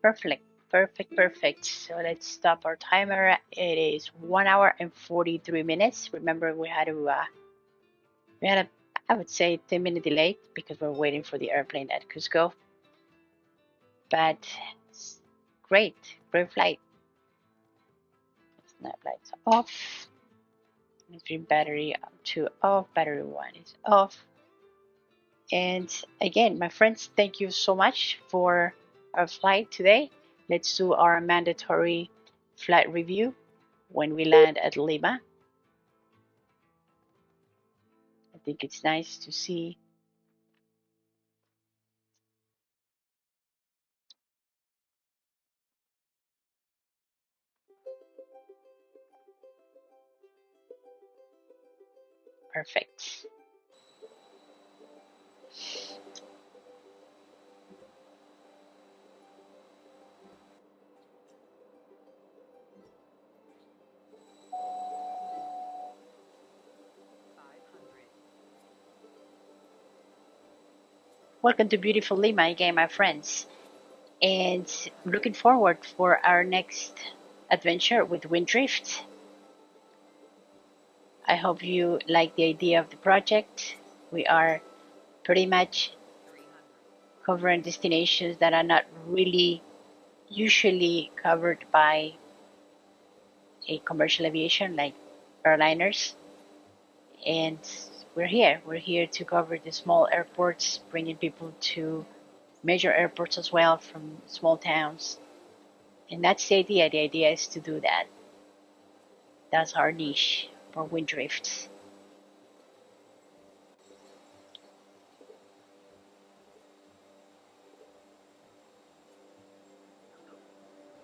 Perfect, perfect, perfect. So let's stop our timer. It is 1 hour and 43 minutes. Remember, we had a, I would say, 10-minute delay because we're waiting for the airplane at Cusco. But great, great flight. Snap lights off. Battery 2 off. Battery 1 is off. And again, my friends, thank you so much for our flight today. Let's do our mandatory flight review when we land at Lima. I think it's nice to see perfect. Welcome to beautiful Lima again, my friends, and looking forward for our next adventure with WindDrift. I hope you like the idea of the project. We are pretty much covering destinations that are not really usually covered by a commercial aviation like airliners, and we're here to cover the small airports, bringing people to major airports as well from small towns. And that's the idea. The idea is to do that. That's our niche for WindDrift.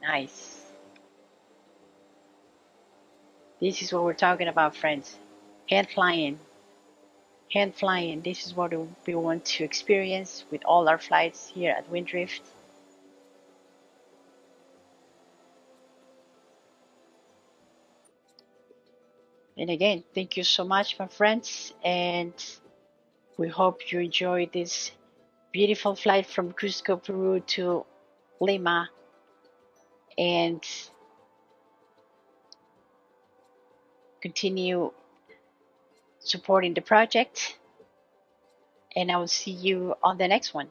Nice. This is what we're talking about, friends. Hand flying. Hand flying. This is what we want to experience with all our flights here at WindDrift. And again, thank you so much, my friends. And we hope you enjoyed this beautiful flight from Cusco, Peru to Lima. And continue supporting the project. And I will see you on the next one.